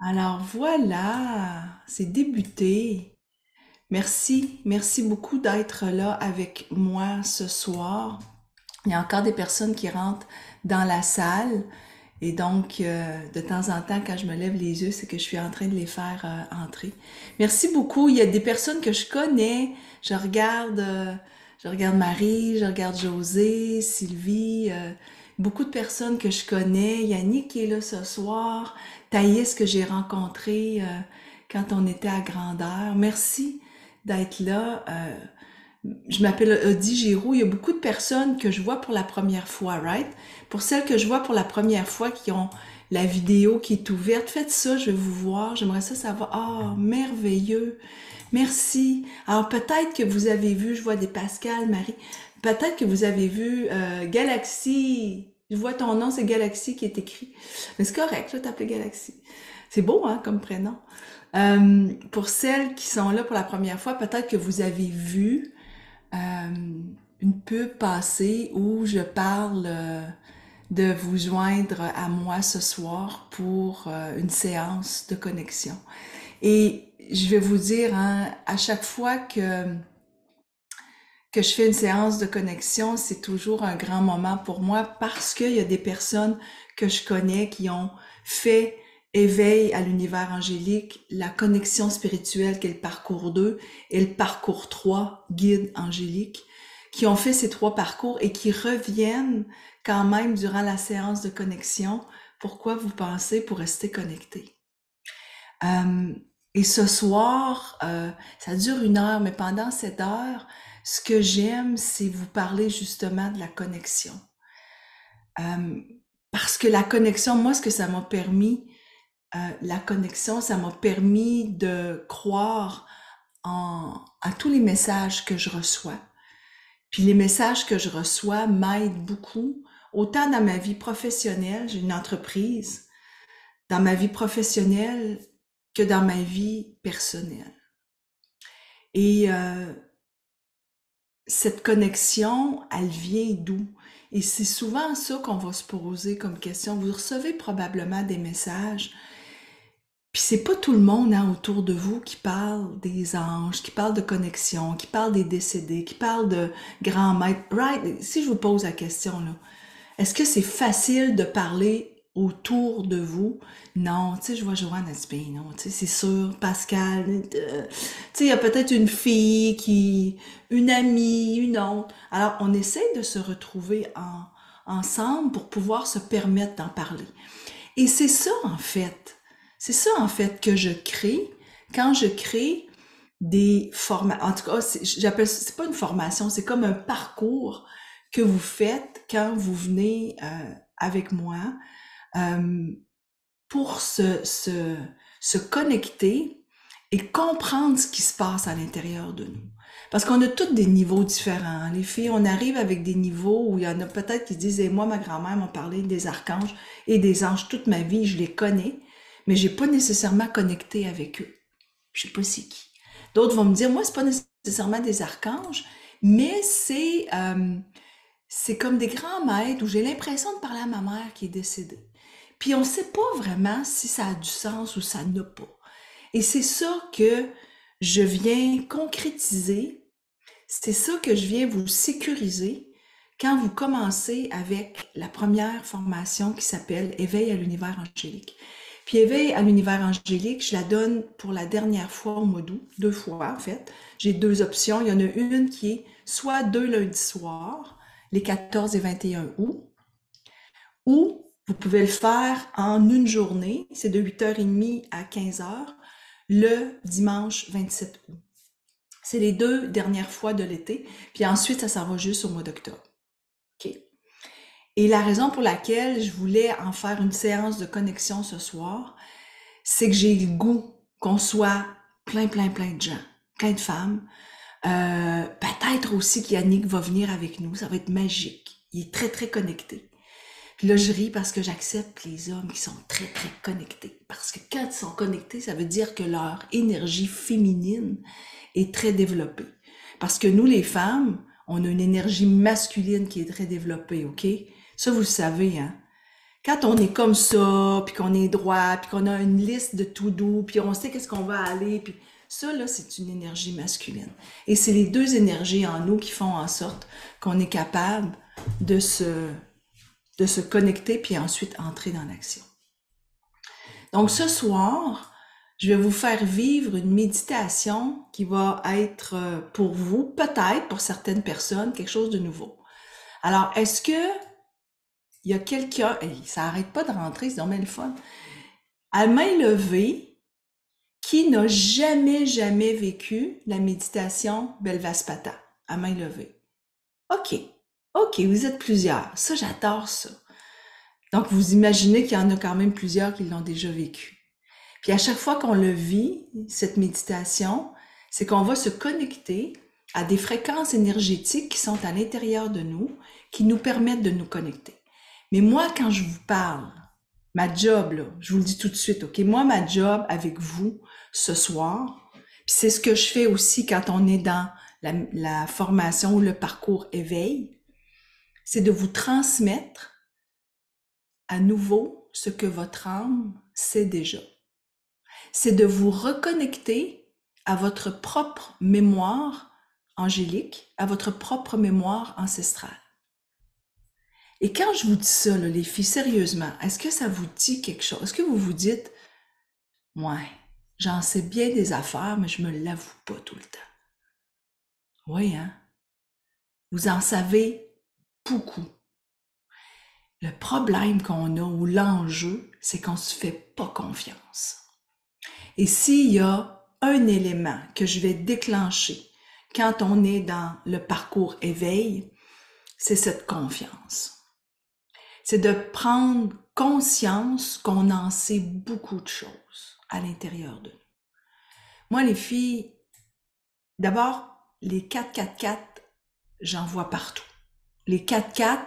Alors voilà, c'est débuté. Merci beaucoup d'être là avec moi ce soir. Il y a encore des personnes qui rentrent dans la salle et donc de temps en temps, quand je me lève les yeux, c'est que je suis en train de les faire entrer. Merci beaucoup. Il y a des personnes que je connais. Je regarde Marie, je regarde José, Sylvie, beaucoup de personnes que je connais. Yannick qui est là ce soir. Thaïs que j'ai rencontré quand on était à Grandeur. Merci d'être là. Je m'appelle Odi Giroux. Il y a beaucoup de personnes que je vois pour la première fois, right? Pour celles que je vois pour la première fois qui ont la vidéo qui est ouverte, faites ça, je vais vous voir. J'aimerais ça savoir. Ah, merveilleux. Merci. Alors peut-être que vous avez vu, je vois des Pascal, Marie, peut-être que vous avez vu Galaxy. Je vois ton nom, c'est Galaxy qui est écrit. Mais c'est correct, je vais t'appeler Galaxy. C'est beau, hein, comme prénom. Pour celles qui sont là pour la première fois, peut-être que vous avez vu une pub passer où je parle de vous joindre à moi ce soir pour une séance de connexion. Et je vais vous dire, hein, à chaque fois que je fais une séance de connexion, c'est toujours un grand moment pour moi parce qu'il y a des personnes que je connais qui ont fait éveil à l'univers angélique, la connexion spirituelle qui est le parcours 2 et le parcours 3, guide angélique, qui ont fait ces trois parcours et qui reviennent quand même durant la séance de connexion. Pourquoi vous pensez? Pour rester connecté. Euh, et ce soir, ça dure 1 heure, mais pendant cette heure, ce que j'aime, c'est vous parler justement de la connexion. Euh, Parce que la connexion, moi, ce que ça m'a permis, la connexion, ça m'a permis de croire à tous les messages que je reçois. Puis les messages que je reçois m'aident beaucoup, autant dans ma vie professionnelle, j'ai une entreprise, dans ma vie professionnelle que dans ma vie personnelle. Et cette connexion, elle vient d'où? Et c'est souvent ça qu'on va se poser comme question. Vous recevez probablement des messages, puis c'est pas tout le monde hein, autour de vous qui parle des anges, qui parle de connexion, qui parle des décédés, qui parle de grands maîtres. Right? Si je vous pose la question là, est-ce que c'est facile de parler autour de vous? Non, tu sais, je vois Joanne, elle se dit, non, tu sais, c'est sûr, Pascal, tu sais, il y a peut-être une amie, une autre. Alors, on essaie de se retrouver ensemble pour pouvoir se permettre d'en parler. Et c'est ça, en fait. C'est ça, en fait, que je crée quand je crée des formations. En tout cas, j'appelle c'est pas une formation, c'est comme un parcours que vous faites quand vous venez avec moi euh, pour se connecter et comprendre ce qui se passe à l'intérieur de nous. Parce qu'on a tous des niveaux différents. Les filles, on arrive avec des niveaux où il y en a peut-être qui disent, et moi, ma grand-mère m'a parlé des archanges et des anges toute ma vie, je les connais, mais j'ai pas nécessairement connecté avec eux. Je sais pas c'est qui. D'autres vont me dire, moi, c'est pas nécessairement des archanges, mais c'est comme des grands maîtres où j'ai l'impression de parler à ma mère qui est décédée. Puis on sait pas vraiment si ça a du sens ou ça n'a pas. Et c'est ça que je viens concrétiser, c'est ça que je viens vous sécuriser quand vous commencez avec la première formation qui s'appelle Éveil à l'univers angélique. Puis Éveil à l'univers angélique, je la donne pour la dernière fois au mois d'août, 2 fois en fait. J'ai 2 options. Il y en a une qui est soit 2 lundis soirs, les 14 et 21 août, ou vous pouvez le faire en une journée, c'est de 8h30 à 15h, le dimanche 27 août. C'est les 2 dernières fois de l'été, puis ensuite ça s'en va juste au mois d'octobre. OK? Et la raison pour laquelle je voulais en faire une séance de connexion ce soir, c'est que j'ai le goût qu'on soit plein de gens, plein de femmes. Peut-être aussi qu'Yannick va venir avec nous, ça va être magique. Il est très connecté. Puis là, je ris parce que j'accepte les hommes qui sont très connectés. Parce que quand ils sont connectés, ça veut dire que leur énergie féminine est très développée. Parce que nous, les femmes, on a une énergie masculine qui est très développée, OK? Ça, vous le savez, hein? Quand on est comme ça, puis qu'on est droit, puis qu'on a une liste de tout doux, puis on sait qu'est-ce qu'on va aller, puis ça, là, c'est une énergie masculine. Et c'est les deux énergies en nous qui font en sorte qu'on est capable de se connecter, puis ensuite entrer dans l'action. Donc, ce soir, je vais vous faire vivre une méditation qui va être pour vous, peut-être pour certaines personnes, quelque chose de nouveau. Alors, est-ce que il y a quelqu'un, ça arrête pas de rentrer, c'est dommage le fun, à main levée, qui n'a jamais vécu la méditation Belvaspata, à main levée? OK, vous êtes plusieurs. Ça, j'adore ça. Donc, vous imaginez qu'il y en a quand même plusieurs qui l'ont déjà vécu. Puis à chaque fois qu'on le vit, cette méditation, c'est qu'on va se connecter à des fréquences énergétiques qui sont à l'intérieur de nous, qui nous permettent de nous connecter. Mais moi, quand je vous parle, ma job, là, je vous le dis tout de suite, OK? Moi, ma job avec vous ce soir, puis c'est ce que je fais aussi quand on est dans la formation ou le parcours éveil, c'est de vous transmettre à nouveau ce que votre âme sait déjà. C'est de vous reconnecter à votre propre mémoire angélique, à votre propre mémoire ancestrale. Et quand je vous dis ça, là, les filles, sérieusement, est-ce que ça vous dit quelque chose? Est-ce que vous vous dites, ouais, j'en sais bien des affaires, mais je me l'avoue pas tout le temps. Oui, hein? Vous en savez beaucoup. Le problème qu'on a ou l'enjeu, c'est qu'on se fait pas confiance. Et s'il y a un élément que je vais déclencher quand on est dans le parcours éveil, c'est cette confiance. C'est de prendre conscience qu'on en sait beaucoup de choses à l'intérieur de nous. Moi, les filles, d'abord, les 4-4-4, j'en vois partout. Les 4-4,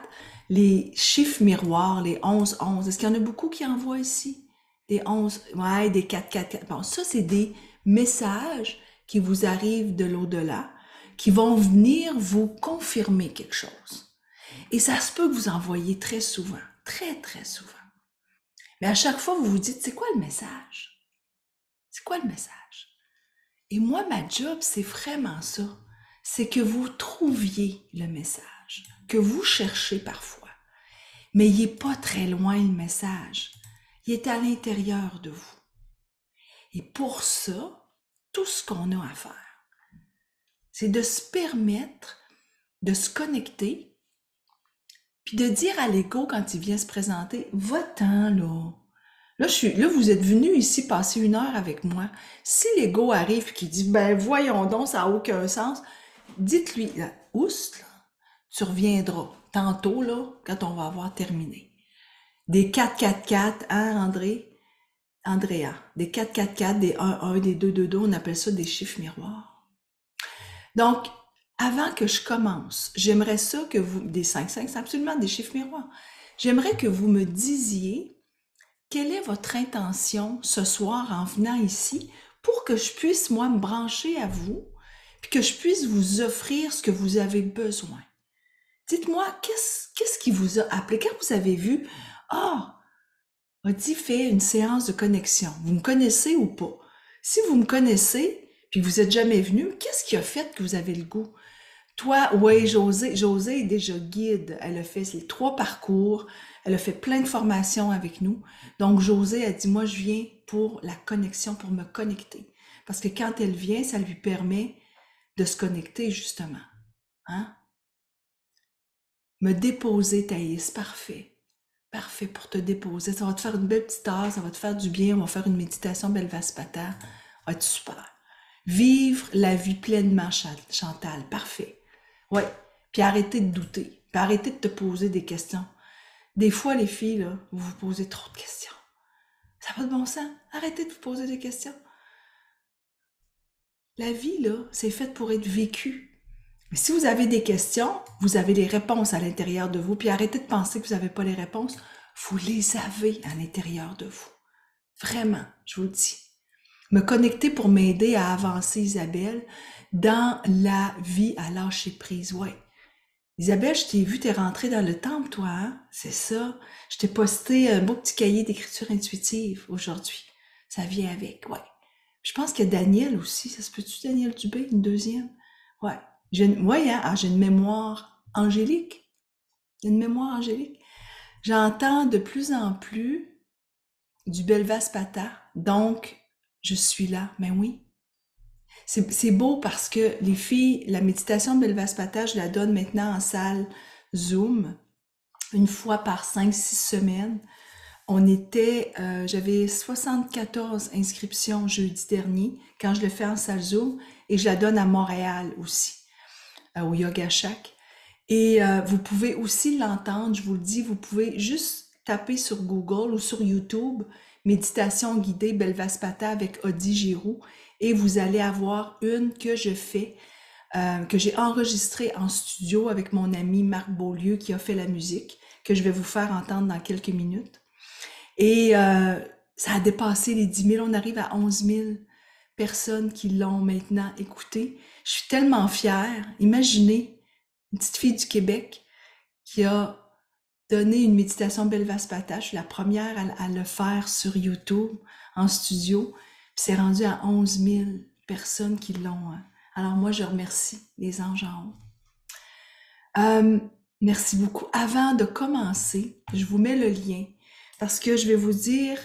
les chiffres miroirs, les 11-11, est-ce qu'il y en a beaucoup qui en voient ici? Des 11, ouais, des 4-4-4. Bon, ça, c'est des messages qui vous arrivent de l'au-delà, qui vont venir vous confirmer quelque chose. Et ça se peut que vous en voyez très souvent, très souvent. Mais à chaque fois, vous vous dites, c'est quoi le message? C'est quoi le message? Et moi, ma job, c'est vraiment ça. C'est que vous trouviez le message, que vous cherchez parfois. Mais il n'est pas très loin le message. Il est à l'intérieur de vous. Et pour ça, tout ce qu'on a à faire, c'est de se permettre de se connecter, puis de dire à l'ego quand il vient se présenter, va-t'en là. Là, vous êtes venu ici passer 1 heure avec moi. Si l'ego arrive et qu'il dit, ben voyons donc, ça n'a aucun sens, dites-lui, ousse, là, tu reviendras tantôt, là, quand on va avoir terminé. Des 4-4-4, hein, Andrea, des 4-4-4, des 1-1, des 2-2-2, on appelle ça des chiffres miroirs. Donc, avant que je commence, j'aimerais ça que vous, des 5-5, c'est absolument des chiffres miroirs, j'aimerais que vous me disiez quelle est votre intention ce soir en venant ici pour que je puisse, moi, me brancher à vous, puis que je puisse vous offrir ce que vous avez besoin. Dites-moi, qu'est-ce qui vous a appelé? Quand vous avez vu, Audie fait une séance de connexion. Vous me connaissez ou pas? Si vous me connaissez, puis que vous n'êtes jamais venu, qu'est-ce qui a fait que vous avez le goût? Toi, oui, Josée est déjà guide. Elle a fait les 3 parcours. Elle a fait plein de formations avec nous. Donc, Josée a dit, moi, je viens pour la connexion, pour me connecter. Parce que quand elle vient, ça lui permet de se connecter, justement. Hein? Me déposer, Thaïs, parfait. Parfait pour te déposer. Ça va te faire une belle petite heure, ça va te faire du bien. On va faire une méditation Belvaspata. Ça va être super. Vivre la vie pleinement, Chantal. Parfait. Ouais. Puis arrêtez de douter. Puis arrêtez de te poser des questions. Des fois, les filles, là, vous vous posez trop de questions. Ça n'a pas de bon sens. Arrêtez de vous poser des questions. La vie, là, c'est fait pour être vécue. Mais si vous avez des questions, vous avez les réponses à l'intérieur de vous. Puis arrêtez de penser que vous n'avez pas les réponses. Vous les avez à l'intérieur de vous. Vraiment, je vous le dis. Me connecter pour m'aider à avancer, Isabelle, dans la vie à lâcher prise. Ouais. Isabelle, je t'ai vu, t'es rentrée dans le temple, toi, hein? C'est ça. Je t'ai posté un beau petit cahier d'écriture intuitive aujourd'hui. Ça vient avec, ouais. Je pense qu'il y a Daniel aussi. Ça se peut-tu, Daniel Dubé, une deuxième? Ouais. Ouais, hein? Ah, j'ai une mémoire angélique. J'ai une mémoire angélique. J'entends de plus en plus du Belvaspata. Donc, je suis là. Mais oui. C'est beau parce que les filles, la méditation Belvaspata, je la donne maintenant en salle Zoom, une fois par 5, 6 semaines. J'avais 74 inscriptions jeudi dernier quand je le fais en salle Zoom et je la donne à Montréal aussi, au Yoga Shack. Et vous pouvez aussi l'entendre, je vous le dis, vous pouvez juste taper sur Google ou sur YouTube méditation guidée Belvaspata avec Audie Giroux et vous allez avoir une que je fais, que j'ai enregistrée en studio avec mon ami Marc Beaulieu qui a fait la musique, que je vais vous faire entendre dans quelques minutes. Et ça a dépassé les 10 000, on arrive à 11 000 personnes qui l'ont maintenant écouté. Je suis tellement fière. Imaginez une petite fille du Québec qui a donné une méditation Belvaspata. Je suis la première à le faire sur YouTube, en studio. Puis c'est rendu à 11 000 personnes qui l'ont. Alors moi, je remercie les anges en haut. Merci beaucoup. Avant de commencer, je vous mets le lien parce que je vais vous dire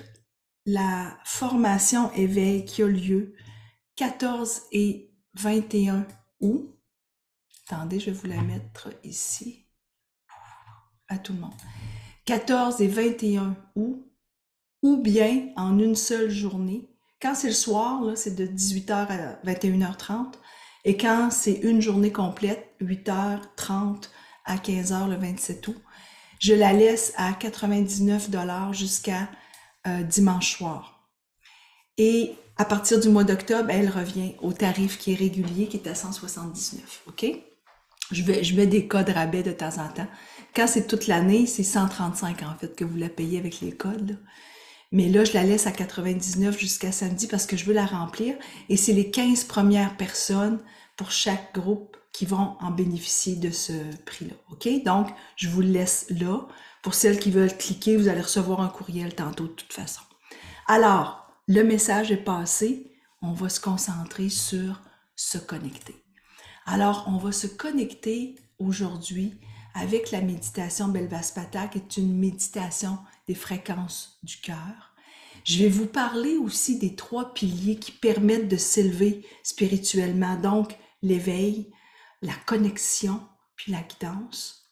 la formation éveil qui a lieu 14 et 21 août. Attendez, je vais vous la mettre ici à tout le monde. 14 et 21 août, ou bien en une seule journée. Quand c'est le soir, là, c'est de 18h à 21h30. Et quand c'est une journée complète, 8h30 à 15h le 27 août, je la laisse à 99 $ jusqu'à dimanche soir. Et à partir du mois d'octobre, elle revient au tarif qui est régulier, qui est à 179, OK? Je mets des codes rabais de temps en temps. Quand c'est toute l'année, c'est 135 en fait que vous la payez avec les codes, là. Mais là, je la laisse à 99 jusqu'à samedi parce que je veux la remplir. Et c'est les 15 premières personnes pour chaque groupe qui vont en bénéficier de ce prix-là. OK? Donc, je vous le laisse là. Pour celles qui veulent cliquer, vous allez recevoir un courriel tantôt de toute façon. Alors, le message est passé. On va se concentrer sur se connecter. Alors, on va se connecter aujourd'hui avec la méditation Belvaspata, qui est une méditation des fréquences du cœur. Je vais vous parler aussi des 3 piliers qui permettent de s'élever spirituellement, donc l'éveil, la connexion, puis la guidance.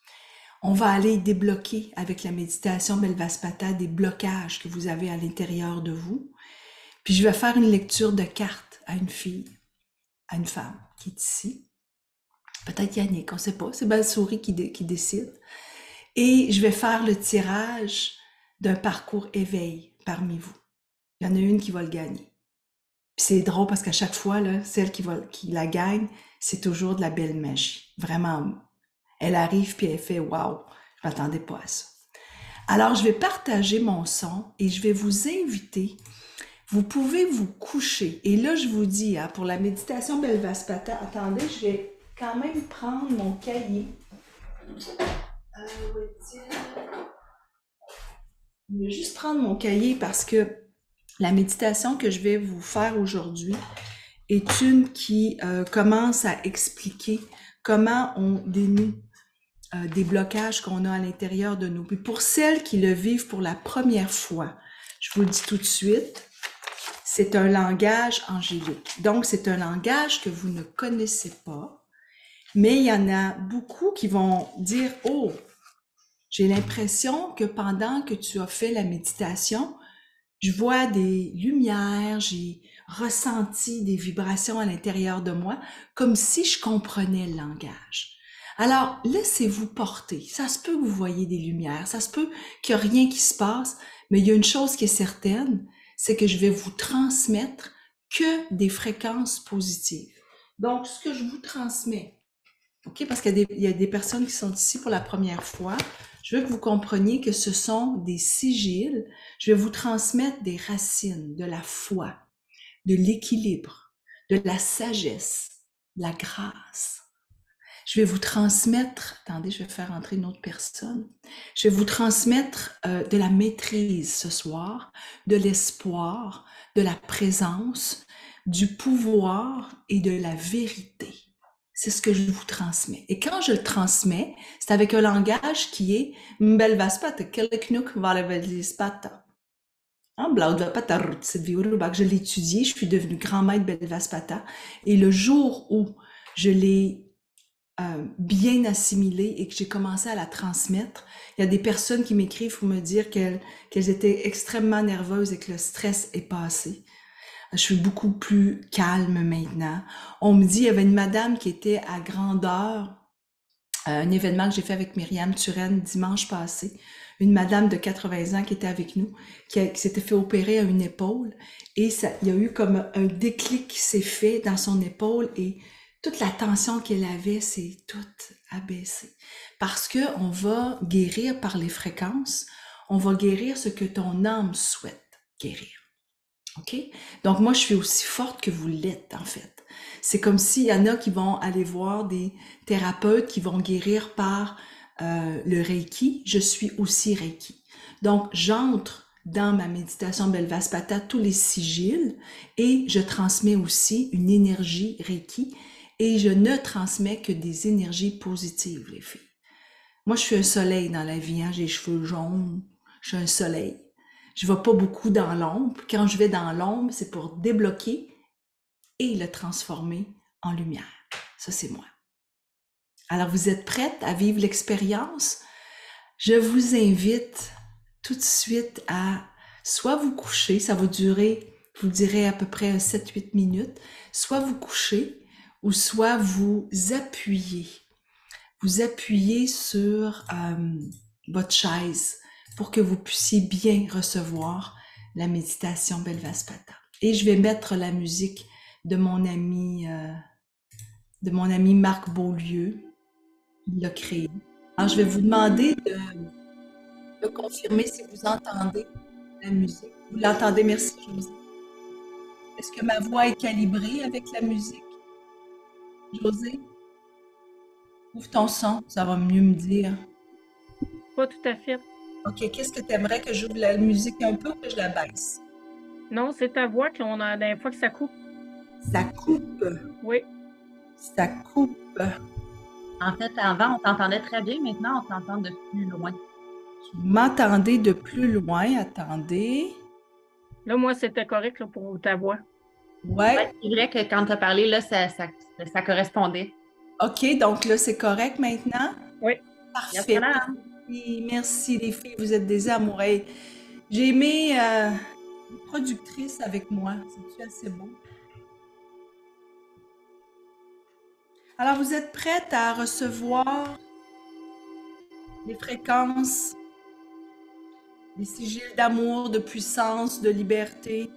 On va aller débloquer avec la méditation Belvaspata des blocages que vous avez à l'intérieur de vous. Puis je vais faire une lecture de cartes à une fille, à une femme qui est ici. Peut-être Yannick, on ne sait pas, c'est Belle-Souris qui décide. Et je vais faire le tirage d'un parcours éveil parmi vous. Il y en a une qui va le gagner. Puis c'est drôle parce qu'à chaque fois, là, celle qui la gagne, c'est toujours de la belle magie. Vraiment, elle arrive puis elle fait « Wow, je m'attendais pas à ça ». Alors, je vais partager mon son et je vais vous inviter. Vous pouvez vous coucher. Et là, je vous dis, hein, pour la méditation Belvaspata, attendez, je vais quand même prendre mon cahier. Je vais juste prendre mon cahier parce que la méditation que je vais vous faire aujourd'hui est une qui commence à expliquer comment on dénoue des blocages qu'on a à l'intérieur de nous. Puis pour celles qui le vivent pour la première fois, je vous le dis tout de suite, c'est un langage angélique. Donc, c'est un langage que vous ne connaissez pas, mais il y en a beaucoup qui vont dire « Oh, j'ai l'impression que pendant que tu as fait la méditation, je vois des lumières, j'ai ressenti des vibrations à l'intérieur de moi, comme si je comprenais le langage. » Alors, laissez-vous porter. Ça se peut que vous voyez des lumières, ça se peut qu'il n'y a rien qui se passe, mais il y a une chose qui est certaine, c'est que je vais vous transmettre que des fréquences positives. Donc, ce que je vous transmets, OK, parce qu'il y a des personnes qui sont ici pour la première fois, je veux que vous compreniez que ce sont des sigils. Je vais vous transmettre des racines, de la foi, de l'équilibre, de la sagesse, de la grâce. Je vais vous transmettre, attendez, je vais faire entrer une autre personne. Je vais vous transmettre de la maîtrise ce soir, de l'espoir, de la présence, du pouvoir et de la vérité. C'est ce que je vous transmets. Et quand je le transmets, c'est avec un langage qui est Mbelvaspata, Keleknuk Valevelispata. Je l'ai étudié, je suis devenue grand maître Belvaspata. Et le jour où je l'ai bien assimilée et que j'ai commencé à la transmettre, il y a des personnes qui m'écrivent pour me dire qu'elles étaient extrêmement nerveuses et que le stress est passé. Je suis beaucoup plus calme maintenant. On me dit, il y avait une madame qui était à grandeur, un événement que j'ai fait avec Myriam Turenne dimanche passé, une madame de 80 ans qui était avec nous, qui s'était fait opérer à une épaule, et il y a eu comme un déclic qui s'est fait dans son épaule, et toute la tension qu'elle avait s'est toute abaissée. Parce que on va guérir par les fréquences, on va guérir ce que ton âme souhaite guérir. OK? Donc, moi, je suis aussi forte que vous l'êtes, en fait. C'est comme s'il y en a qui vont aller voir des thérapeutes qui vont guérir par le Reiki. Je suis aussi Reiki. Donc, j'entre dans ma méditation Belvaspata tous les sigils et je transmets aussi une énergie Reiki et je ne transmets que des énergies positives, les filles. Moi, je suis un soleil dans la vie, hein? J'ai les cheveux jaunes, je suis un soleil. Je ne vais pas beaucoup dans l'ombre. Quand je vais dans l'ombre, c'est pour débloquer et le transformer en lumière. Ça, c'est moi. Alors, vous êtes prête à vivre l'expérience? Je vous invite tout de suite à soit vous coucher, ça va durer, je vous dirais à peu près 7-8 minutes, soit vous coucher ou soit vous appuyez. Vous appuyez sur votre chaise pour que vous puissiez bien recevoir la méditation Belvaspata. Et je vais mettre la musique de mon ami Marc Beaulieu, il l'a créé. Alors, je vais vous demander de confirmer si vous entendez la musique. Vous l'entendez, merci José. Est-ce que ma voix est calibrée avec la musique? José, ouvre ton son, ça va mieux me dire. Pas tout à fait. OK, qu'est-ce que tu aimerais que j'ouvre la musique un peu ou que je la baisse? Non, c'est ta voix qu'on a la dernière fois que ça coupe. Ça coupe, Oui. ça coupe. En fait, avant, on t'entendait très bien. Maintenant, on t'entend de plus loin. Vous m'entendez de plus loin? Attendez. Là, moi, c'était correct là, pour ta voix. Ouais. Ouais, c'est vrai que quand tu as parlé, là, ça correspondait. OK, donc là, c'est correct maintenant? Oui. Parfait. Voilà. Merci les filles, vous êtes des amoureuses. J'ai aimé une productrice avec moi. C'est assez beau. Alors, vous êtes prêtes à recevoir les fréquences, les sigils d'amour, de puissance, de liberté,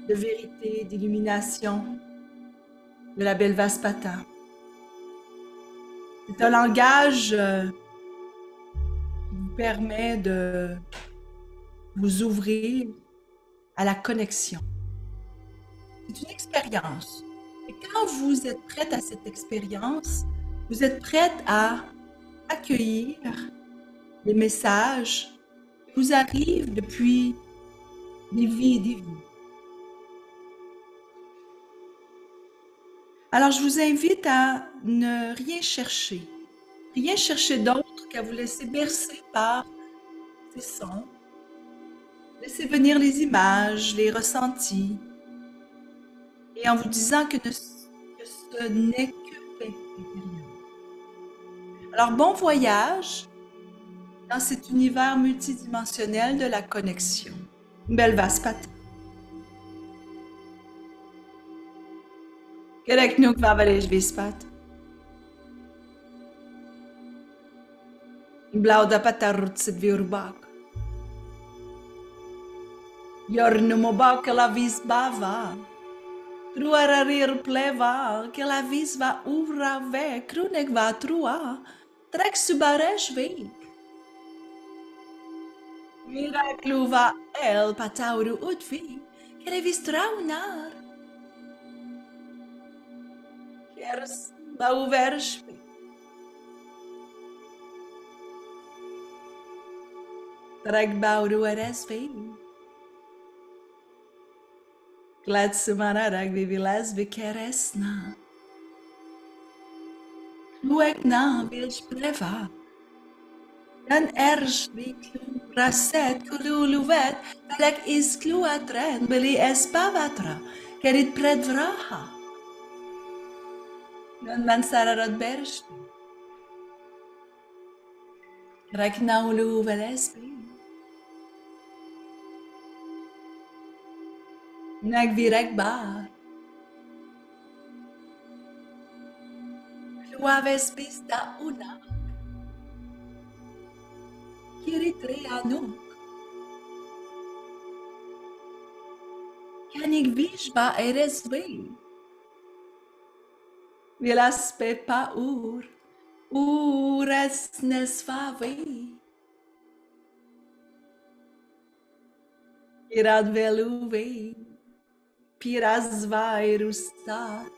de vérité, d'illumination de la belle Vaspata. C'est un langage qui vous permet de vous ouvrir à la connexion. C'est une expérience. Et quand vous êtes prête à cette expérience, vous êtes prête à accueillir les messages qui vous arrivent depuis des vies et des vies. Alors, je vous invite à ne rien chercher d'autre qu'à vous laisser bercer par ces sons. Laissez venir les images, les ressentis, et en vous disant que ce n'est que paix intérieure. Alors, bon voyage dans cet univers multidimensionnel de la connexion. Belvaspat. Kereknuk vavalej vispat. Blauda patarutsit viurbak. Yornumobak la visbava. Truararir pleva, que la vis va ouvra ve, krunek va trua, trek subaresh ve. Miraclu va el patauru utvi, que le vis traunar. Kers va uversh ve. Trek bauru RSV. Glad sumana rag vivilas vikeresna. Luek na vilj preva. Dan erж viklu raset kululuvet. Velek isklu atren beli espavatra. Kerit predvraha. Non man sararot bersh. Trek naulu velespi. Nag virek bar. Luaves pista una. Kiritreanu. Kanig vishba eresve. Vilas pepa ur. Ures nesvave. Irad veluve. Piras vairustar.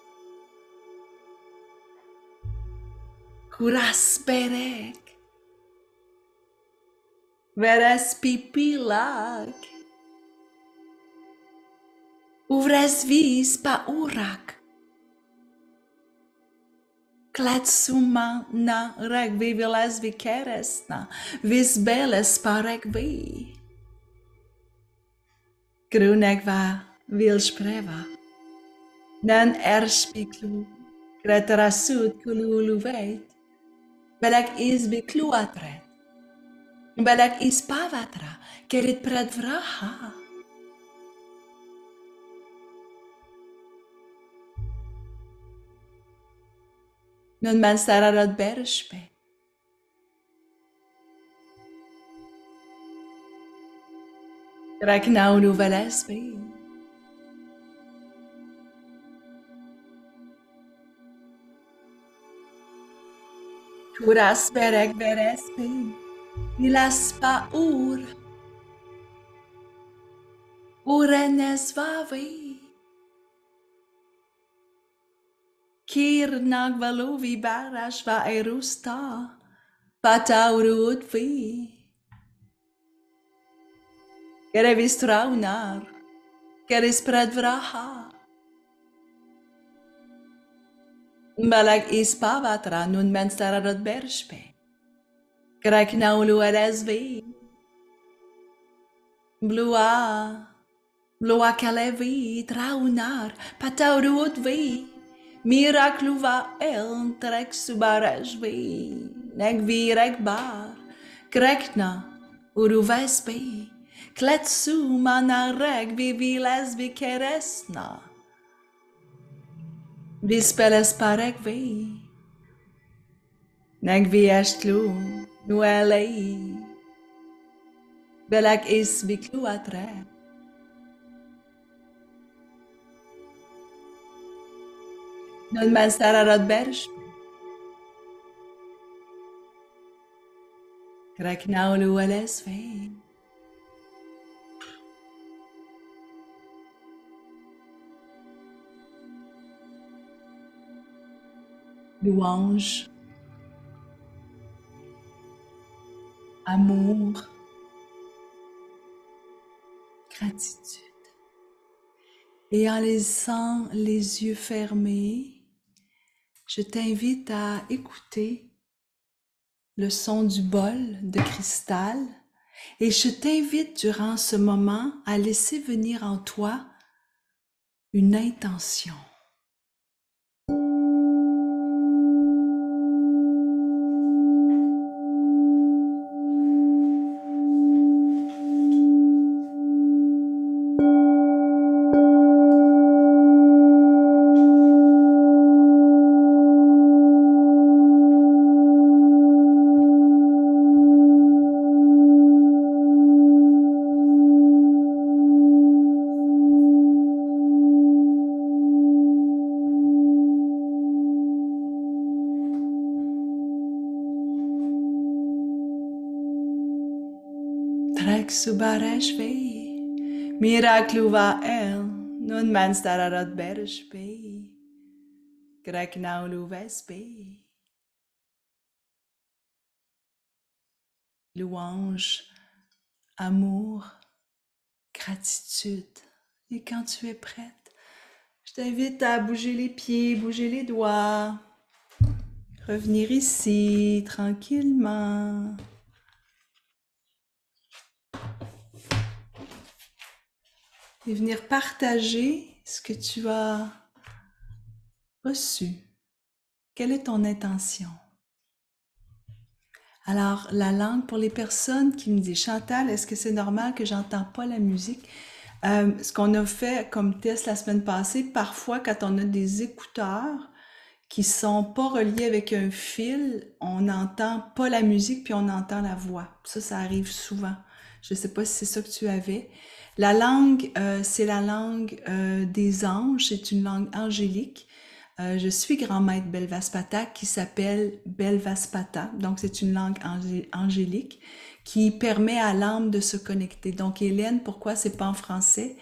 Curas perek. Veres pipilak. Uvres vis pa urak. Klatsuma na regvi vilas vikeresna. Vis beles paregvi. Grunegva vilspreva. Nan erspiklu. Kreterasut kululuveit. Belek is bikluatret. Belek is pavatra. Kerit predvraha. Nun man sararot bershpe. Raknaunu velespe. Kuras berek berespe. Ilas pa ur. Urenes vavi. Kir nagvaluvi barash va erusta. Patauru utvi. Kerevis traunar. Keris predvraha. Balag ispavatra nun menstararat bershpe. Krek naulu eresvi. Blua. Blua kalevi traunar. Patauru utvi. Miracluva el trek subarashvi. Negvi rekbar. Krekna uruvespi. Kletsu mana regvi vilesvi keresna. Vispeles paregvi. Negvi estlu nuelei. Belak is vikluatre. Non man sararot bersh. Krek naulu elesve. Louange, amour, gratitude. Et en laissant les yeux fermés, je t'invite à écouter le son du bol de cristal et je t'invite durant ce moment à laisser venir en toi une intention. Trek subareshve, miracluva el, nun man stararat bereshve, grek naulu vespe. Louange, amour, gratitude. Et quand tu es prête, je t'invite à bouger les pieds, bouger les doigts, revenir ici tranquillement. Et venir partager ce que tu as reçu. Quelle est ton intention? Alors, la langue, pour les personnes qui me disent « Chantal, est-ce que c'est normal que j'entends pas la musique? » Ce qu'on a fait comme test la semaine passée, parfois quand on a des écouteurs qui sont pas reliés avec un fil, on n'entend pas la musique puis on entend la voix. Ça arrive souvent. Je sais pas si c'est ça que tu avais. La langue, c'est la langue des anges, c'est une langue angélique. Je suis grand maître Belvaspata qui s'appelle Belvaspata, donc c'est une langue angélique qui permet à l'âme de se connecter. Donc Hélène, pourquoi c'est pas en français?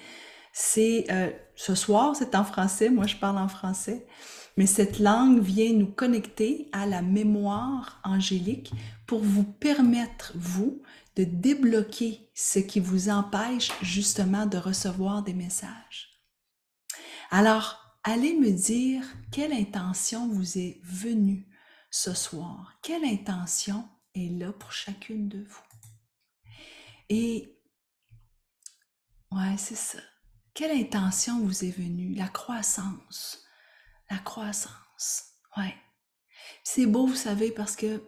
C'est ce soir, c'est en français, moi je parle en français, mais cette langue vient nous connecter à la mémoire angélique pour vous permettre, vous, de débloquer ce qui vous empêche justement de recevoir des messages. Alors, allez me dire quelle intention vous est venue ce soir. Quelle intention est là pour chacune de vous? Et, ouais, c'est ça. Quelle intention vous est venue? La croissance. La croissance. Ouais. C'est beau, vous savez, parce que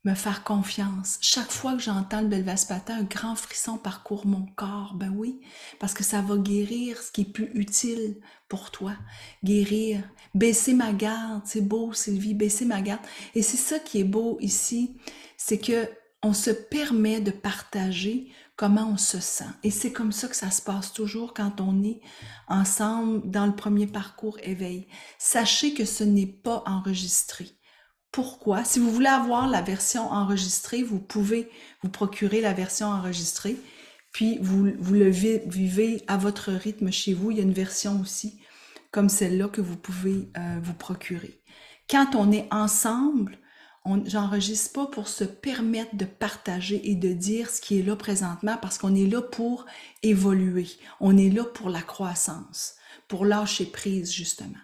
me faire confiance. Chaque fois que j'entends le Belvaspata, un grand frisson parcourt mon corps. Ben oui, parce que ça va guérir ce qui est plus utile pour toi. Guérir, baisser ma garde. C'est beau, Sylvie, baisser ma garde. Et c'est ça qui est beau ici, c'est que on se permet de partager comment on se sent. Et c'est comme ça que ça se passe toujours quand on est ensemble dans le premier parcours éveil. Sachez que ce n'est pas enregistré. Pourquoi? Si vous voulez avoir la version enregistrée, vous pouvez vous procurer la version enregistrée, puis vous le vivez à votre rythme chez vous. Il y a une version aussi comme celle-là que vous pouvez vous procurer. Quand on est ensemble, j'enregistre pas pour se permettre de partager et de dire ce qui est là présentement parce qu'on est là pour évoluer. On est là pour la croissance, pour lâcher prise justement.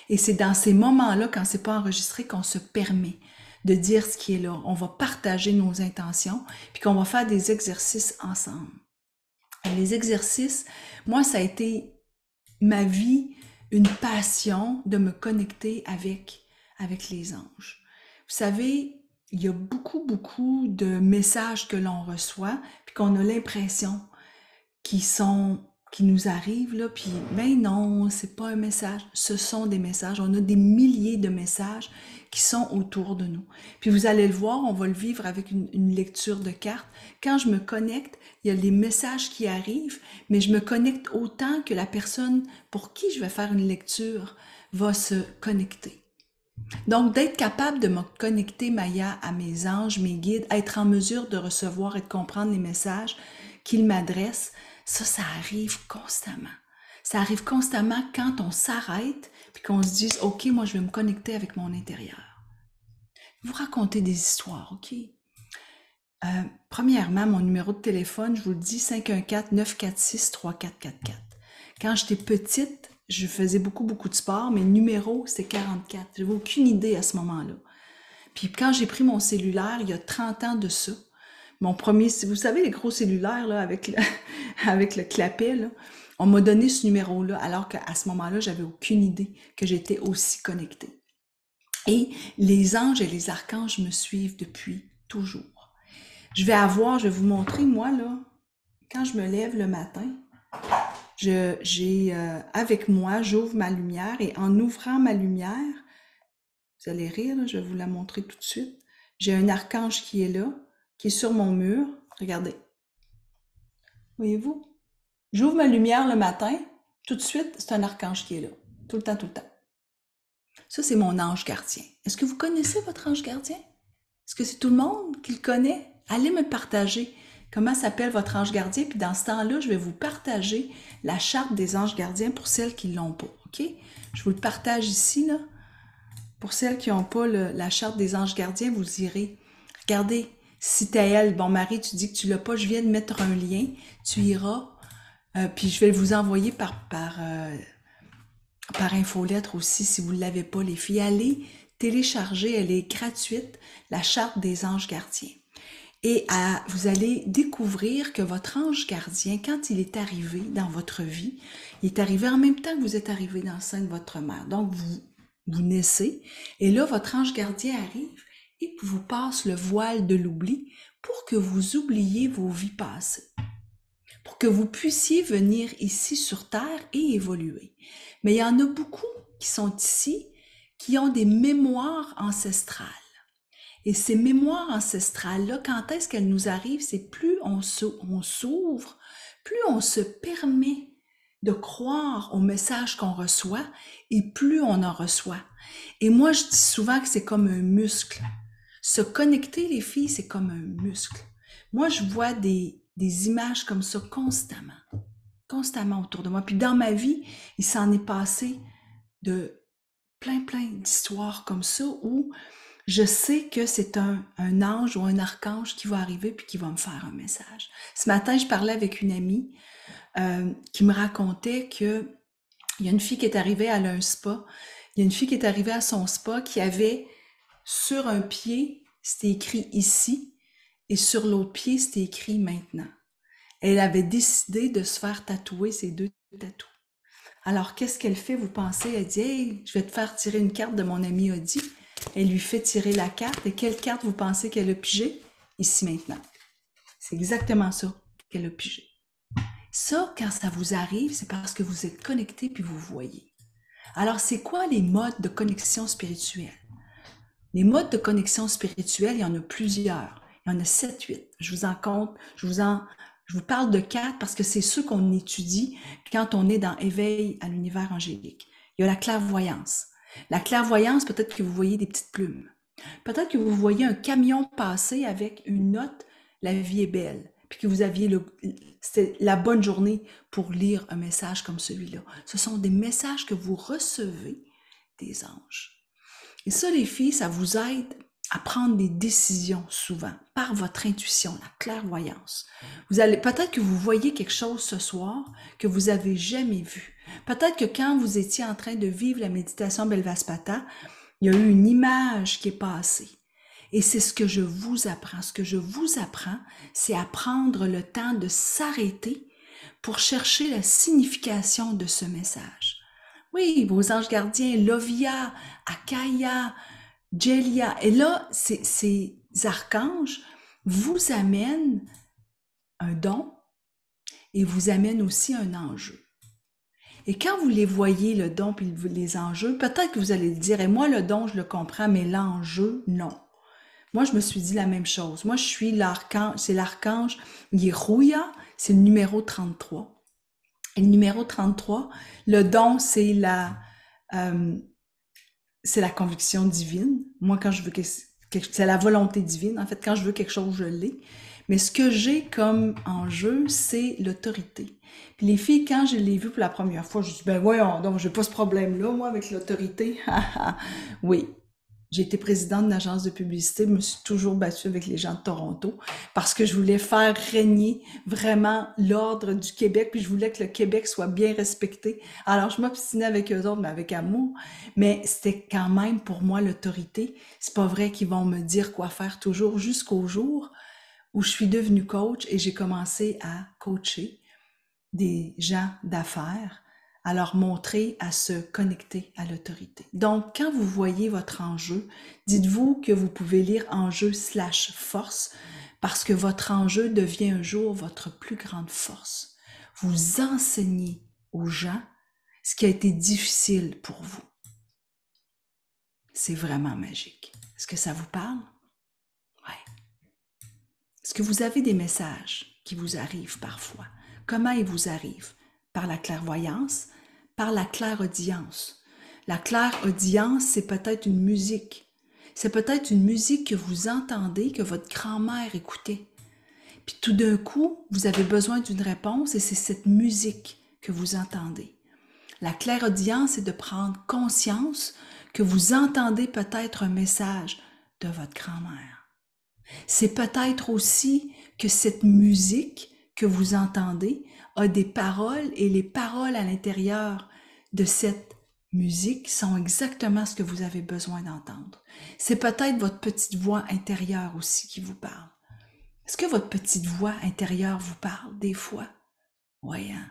Et c'est dans ces moments-là, quand c'est pas enregistré, qu'on se permet de dire ce qui est là. On va partager nos intentions, puis qu'on va faire des exercices ensemble. Et les exercices, moi, ça a été ma vie, une passion de me connecter avec les anges. Vous savez, il y a beaucoup de messages que l'on reçoit, puis qu'on a l'impression qui nous arrivent, là, puis ben non, c'est pas un message, ce sont des messages. On a des milliers de messages qui sont autour de nous. Puis vous allez le voir, on va le vivre avec une lecture de cartes. Quand je me connecte, il y a des messages qui arrivent, mais je me connecte autant que la personne pour qui je vais faire une lecture va se connecter. Donc, d'être capable de me connecter, Maya, à mes anges, mes guides, être en mesure de recevoir et de comprendre les messages qu'ils m'adressent, ça arrive constamment. Ça arrive constamment quand on s'arrête puis qu'on se dise « Ok, moi, je vais me connecter avec mon intérieur. » Vous racontez des histoires, ok? Premièrement, mon numéro de téléphone, je vous le dis, 514-946-3444. Quand j'étais petite, je faisais beaucoup de sport, mais le numéro, c'est 44. J'avais aucune idée à ce moment-là. Puis quand j'ai pris mon cellulaire, il y a 30 ans de ça, mon premier, vous savez, les gros cellulaires là, avec le clapet, là, on m'a donné ce numéro-là, alors qu'à ce moment-là, j'avais aucune idée que j'étais aussi connectée. Et les anges et les archanges me suivent depuis toujours. Je vais vous montrer, moi, là, quand je me lève le matin, avec moi, j'ouvre ma lumière et en ouvrant ma lumière, vous allez rire, là, je vais vous la montrer tout de suite. J'ai un archange qui est là, qui est sur mon mur. Regardez. Voyez-vous? J'ouvre ma lumière le matin, tout de suite, c'est un archange qui est là. Tout le temps, tout le temps. Ça, c'est mon ange gardien. Est-ce que vous connaissez votre ange gardien? Est-ce que c'est tout le monde qui le connaît? Allez me partager comment s'appelle votre ange gardien, puis dans ce temps-là, je vais vous partager la charte des anges gardiens pour celles qui ne l'ont pas, ok? Je vous le partage ici, là. Pour celles qui n'ont pas la charte des anges gardiens, vous irez. Regardez, Si t'es elle, bon Marie, tu dis que tu l'as pas, je viens de mettre un lien, tu iras, puis je vais vous envoyer par infolettre aussi, si vous ne l'avez pas, les filles. Allez télécharger, elle est gratuite, la charte des anges gardiens. Et vous allez découvrir que votre ange gardien, quand il est arrivé dans votre vie, il est arrivé en même temps que vous êtes arrivé dans le sein de votre mère. Donc, vous naissez, et là, votre ange gardien arrive et vous passe le voile de l'oubli pour que vous oubliez vos vies passées, pour que vous puissiez venir ici sur Terre et évoluer. Mais il y en a beaucoup qui sont ici, qui ont des mémoires ancestrales. Et ces mémoires ancestrales-là, quand est-ce qu'elles nous arrivent, c'est plus on s'ouvre, plus on se permet de croire aux messages qu'on reçoit et plus on en reçoit. Et moi, je dis souvent que c'est comme un muscle. Se connecter, les filles, c'est comme un muscle. Moi, je vois des images comme ça constamment autour de moi. Puis dans ma vie, il s'en est passé de plein d'histoires comme ça où je sais que c'est un ange ou un archange qui va arriver puis qui va me faire un message. Ce matin, je parlais avec une amie qui me racontait que il y a une fille qui est arrivée, elle a un spa. Il y a une fille qui est arrivée à son spa qui avait sur un pied, c'était écrit ici, et sur l'autre pied, c'était écrit maintenant. Elle avait décidé de se faire tatouer ces deux tatous. Alors, qu'est-ce qu'elle fait, vous pensez? Elle dit, hey, je vais te faire tirer une carte de mon ami Audi. Elle lui fait tirer la carte. Et quelle carte vous pensez qu'elle a pigée? Ici, maintenant. C'est exactement ça qu'elle a pigé. Ça, quand ça vous arrive, c'est parce que vous êtes connecté puis vous voyez. Alors, c'est quoi les modes de connexion spirituelle? Les modes de connexion spirituelle, il y en a plusieurs. Il y en a 7, 8. Je vous en compte, je vous parle de 4 parce que c'est ceux qu'on étudie quand on est dans éveil à l'univers angélique. Il y a la clairvoyance. La clairvoyance, peut-être que vous voyez des petites plumes. Peut-être que vous voyez un camion passer avec une note « La vie est belle », puis que vous aviez c'était la bonne journée pour lire un message comme celui-là. Ce sont des messages que vous recevez des anges. Et ça, les filles, ça vous aide à prendre des décisions souvent par votre intuition, la clairvoyance. Peut-être que vous voyez quelque chose ce soir que vous avez jamais vu. Peut-être que quand vous étiez en train de vivre la méditation Belvaspata, il y a eu une image qui est passée. Et c'est ce que je vous apprends. Ce que je vous apprends, c'est à prendre le temps de s'arrêter pour chercher la signification de ce message. Oui, vos anges gardiens, Lovia, Akaya, Jelia. Et là, ces archanges vous amènent un don et vous amènent aussi un enjeu. Et quand vous les voyez, le don et les enjeux, peut-être que vous allez le dire, et moi, le don, je le comprends, mais l'enjeu, non. Moi, je me suis dit la même chose. Moi, je suis l'archange, c'est l'archange Yerouya, c'est le numéro 33. Et le numéro 33, le don, c'est la conviction divine. Moi, quand je veux c'est la volonté divine. En fait, quand je veux quelque chose, je l'ai. Mais ce que j'ai comme enjeu, c'est l'autorité. Puis les filles, quand je l'ai vu pour la première fois, je dis, ben voyons donc, j'ai pas ce problème-là, moi, avec l'autorité. Oui. J'ai été présidente d'une agence de publicité, je me suis toujours battue avec les gens de Toronto parce que je voulais faire régner vraiment l'ordre du Québec, puis je voulais que le Québec soit bien respecté. Alors, je m'obstinais avec eux autres, mais avec amour. Mais c'était quand même pour moi l'autorité. C'est pas vrai qu'ils vont me dire quoi faire toujours jusqu'au jour où je suis devenue coach et j'ai commencé à coacher des gens d'affaires, à leur montrer à se connecter à l'autorité. Donc, quand vous voyez votre enjeu, dites-vous que vous pouvez lire enjeu/force parce que votre enjeu devient un jour votre plus grande force. Vous enseignez aux gens ce qui a été difficile pour vous. C'est vraiment magique. Est-ce que ça vous parle? Ouais. Est-ce que vous avez des messages qui vous arrivent parfois? Comment ils vous arrivent? Par la clairvoyance, par la clairaudience. La clairaudience, c'est peut-être une musique. C'est peut-être une musique que vous entendez, que votre grand-mère écoutait. Puis tout d'un coup, vous avez besoin d'une réponse et c'est cette musique que vous entendez. La clairaudience, c'est de prendre conscience que vous entendez peut-être un message de votre grand-mère. C'est peut-être aussi que cette musique que vous entendez a des paroles et les paroles à l'intérieur de cette musique sont exactement ce que vous avez besoin d'entendre. C'est peut-être votre petite voix intérieure aussi qui vous parle. Est-ce que votre petite voix intérieure vous parle des fois? Oui, hein?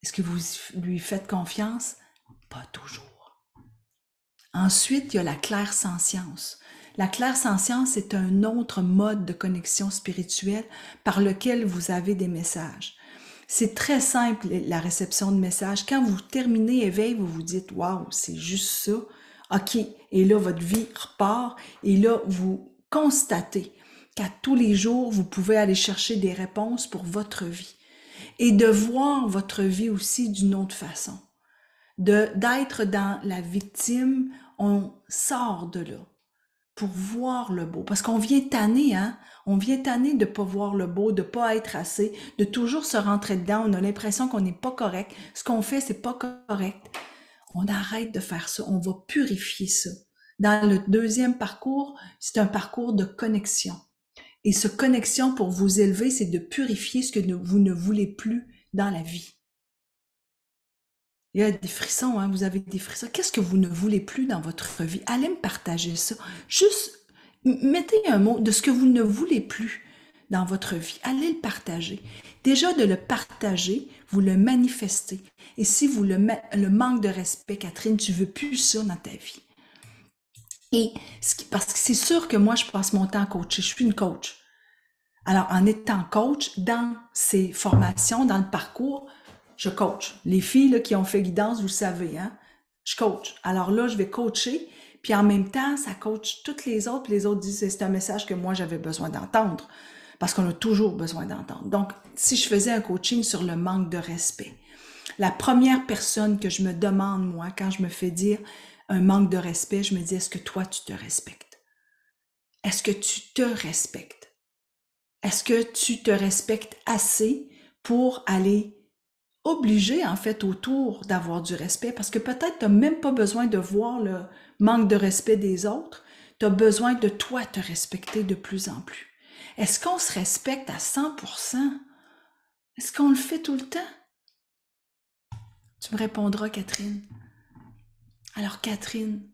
Est-ce que vous lui faites confiance? Pas toujours. Ensuite, il y a la clairsentience. La clairsentience est un autre mode de connexion spirituelle par lequel vous avez des messages. C'est très simple, la réception de messages. Quand vous terminez éveil, vous vous dites « Waouh, c'est juste ça. » OK. Et là, votre vie repart. Et là, vous constatez qu'à tous les jours, vous pouvez aller chercher des réponses pour votre vie. Et de voir votre vie aussi d'une autre façon. D'être dans la victime, on sort de là pour voir le beau. Parce qu'on vient tanner, hein? On vient tanner de pas voir le beau, de pas être assez, de toujours se rentrer dedans. On a l'impression qu'on n'est pas correct. Ce qu'on fait, c'est pas correct. On arrête de faire ça. On va purifier ça. Dans le deuxième parcours, c'est un parcours de connexion. Et ce connexion pour vous élever, c'est de purifier ce que vous ne voulez plus dans la vie. Il y a des frissons, hein, vous avez des frissons. Qu'est-ce que vous ne voulez plus dans votre vie? Allez me partager ça. Juste, mettez un mot de ce que vous ne voulez plus dans votre vie. Allez le partager. Déjà, de le partager, vous le manifestez. Et si vous le manque de respect, Catherine, tu veux plus ça dans ta vie. Et parce que c'est sûr que moi, je passe mon temps à coacher. Je suis une coach. Alors, en étant coach, dans ces formations, dans le parcours, je coach. Les filles là, qui ont fait guidance, vous le savez, hein? Je coach. Alors là, je vais coacher, puis en même temps, ça coach toutes les autres, puis les autres disent c'est un message que moi, j'avais besoin d'entendre, parce qu'on a toujours besoin d'entendre. Donc, si je faisais un coaching sur le manque de respect, la première personne que je me demande, moi, quand je me fais dire un manque de respect, je me dis, est-ce que toi, tu te respectes? Est-ce que tu te respectes? Est-ce que tu te respectes assez pour aller obliger en fait autour d'avoir du respect? Parce que peut-être tu n'as même pas besoin de voir le manque de respect des autres, tu as besoin de toi te respecter de plus en plus. Est-ce qu'on se respecte à 100%? Est-ce qu'on le fait tout le temps? Tu me répondras, Catherine. Alors, Catherine,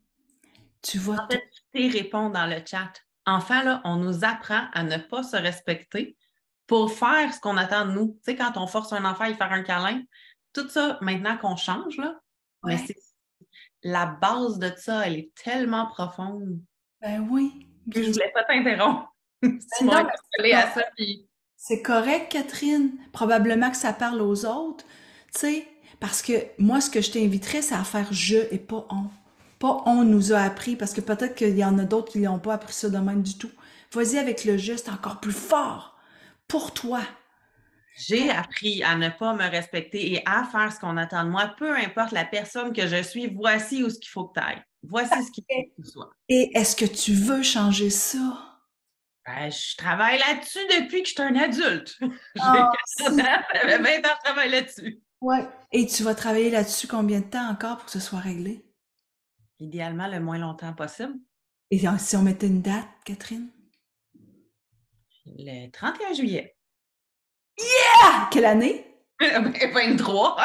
tu vas... En fait, tu sais répondre dans le chat. Enfin, là, on nous apprend à ne pas se respecter pour faire ce qu'on attend de nous. Tu sais, quand on force un enfant à y faire un câlin, tout ça, maintenant qu'on change, là, mais Ouais. c'est la base de ça, elle est tellement profonde. Ben oui, Je bien sûr. voulais pas t'interrompre. Tu Non, m'as mais interpellée à ça, puis c'est correct, Catherine. Probablement que ça parle aux autres, tu sais, parce que moi, ce que je t'inviterais, c'est à faire je et pas on. Pas on nous a appris, parce que peut-être qu'il y en a d'autres qui n'ont pas appris ça de même du tout. Vas-y avec le je, c'est encore plus fort pour toi. j'ai appris à ne pas me respecter et à faire ce qu'on attend de moi, peu importe la personne que je suis, voici où ce qu'il faut que tu ailles. Voici ce qu'il faut que tu sois. Et est-ce que tu veux changer ça? Ben, je travaille là-dessus depuis que je suis un adulte. J'ai Ah, 40 ans, ça fait 20 ans que je travaille là-dessus. ouais. Et tu vas travailler là-dessus combien de temps encore pour que ce soit réglé? Idéalement, le moins longtemps possible. Et si on mettait une date, Catherine? Le 31 juillet. Ah! Quelle année? Ben, 23.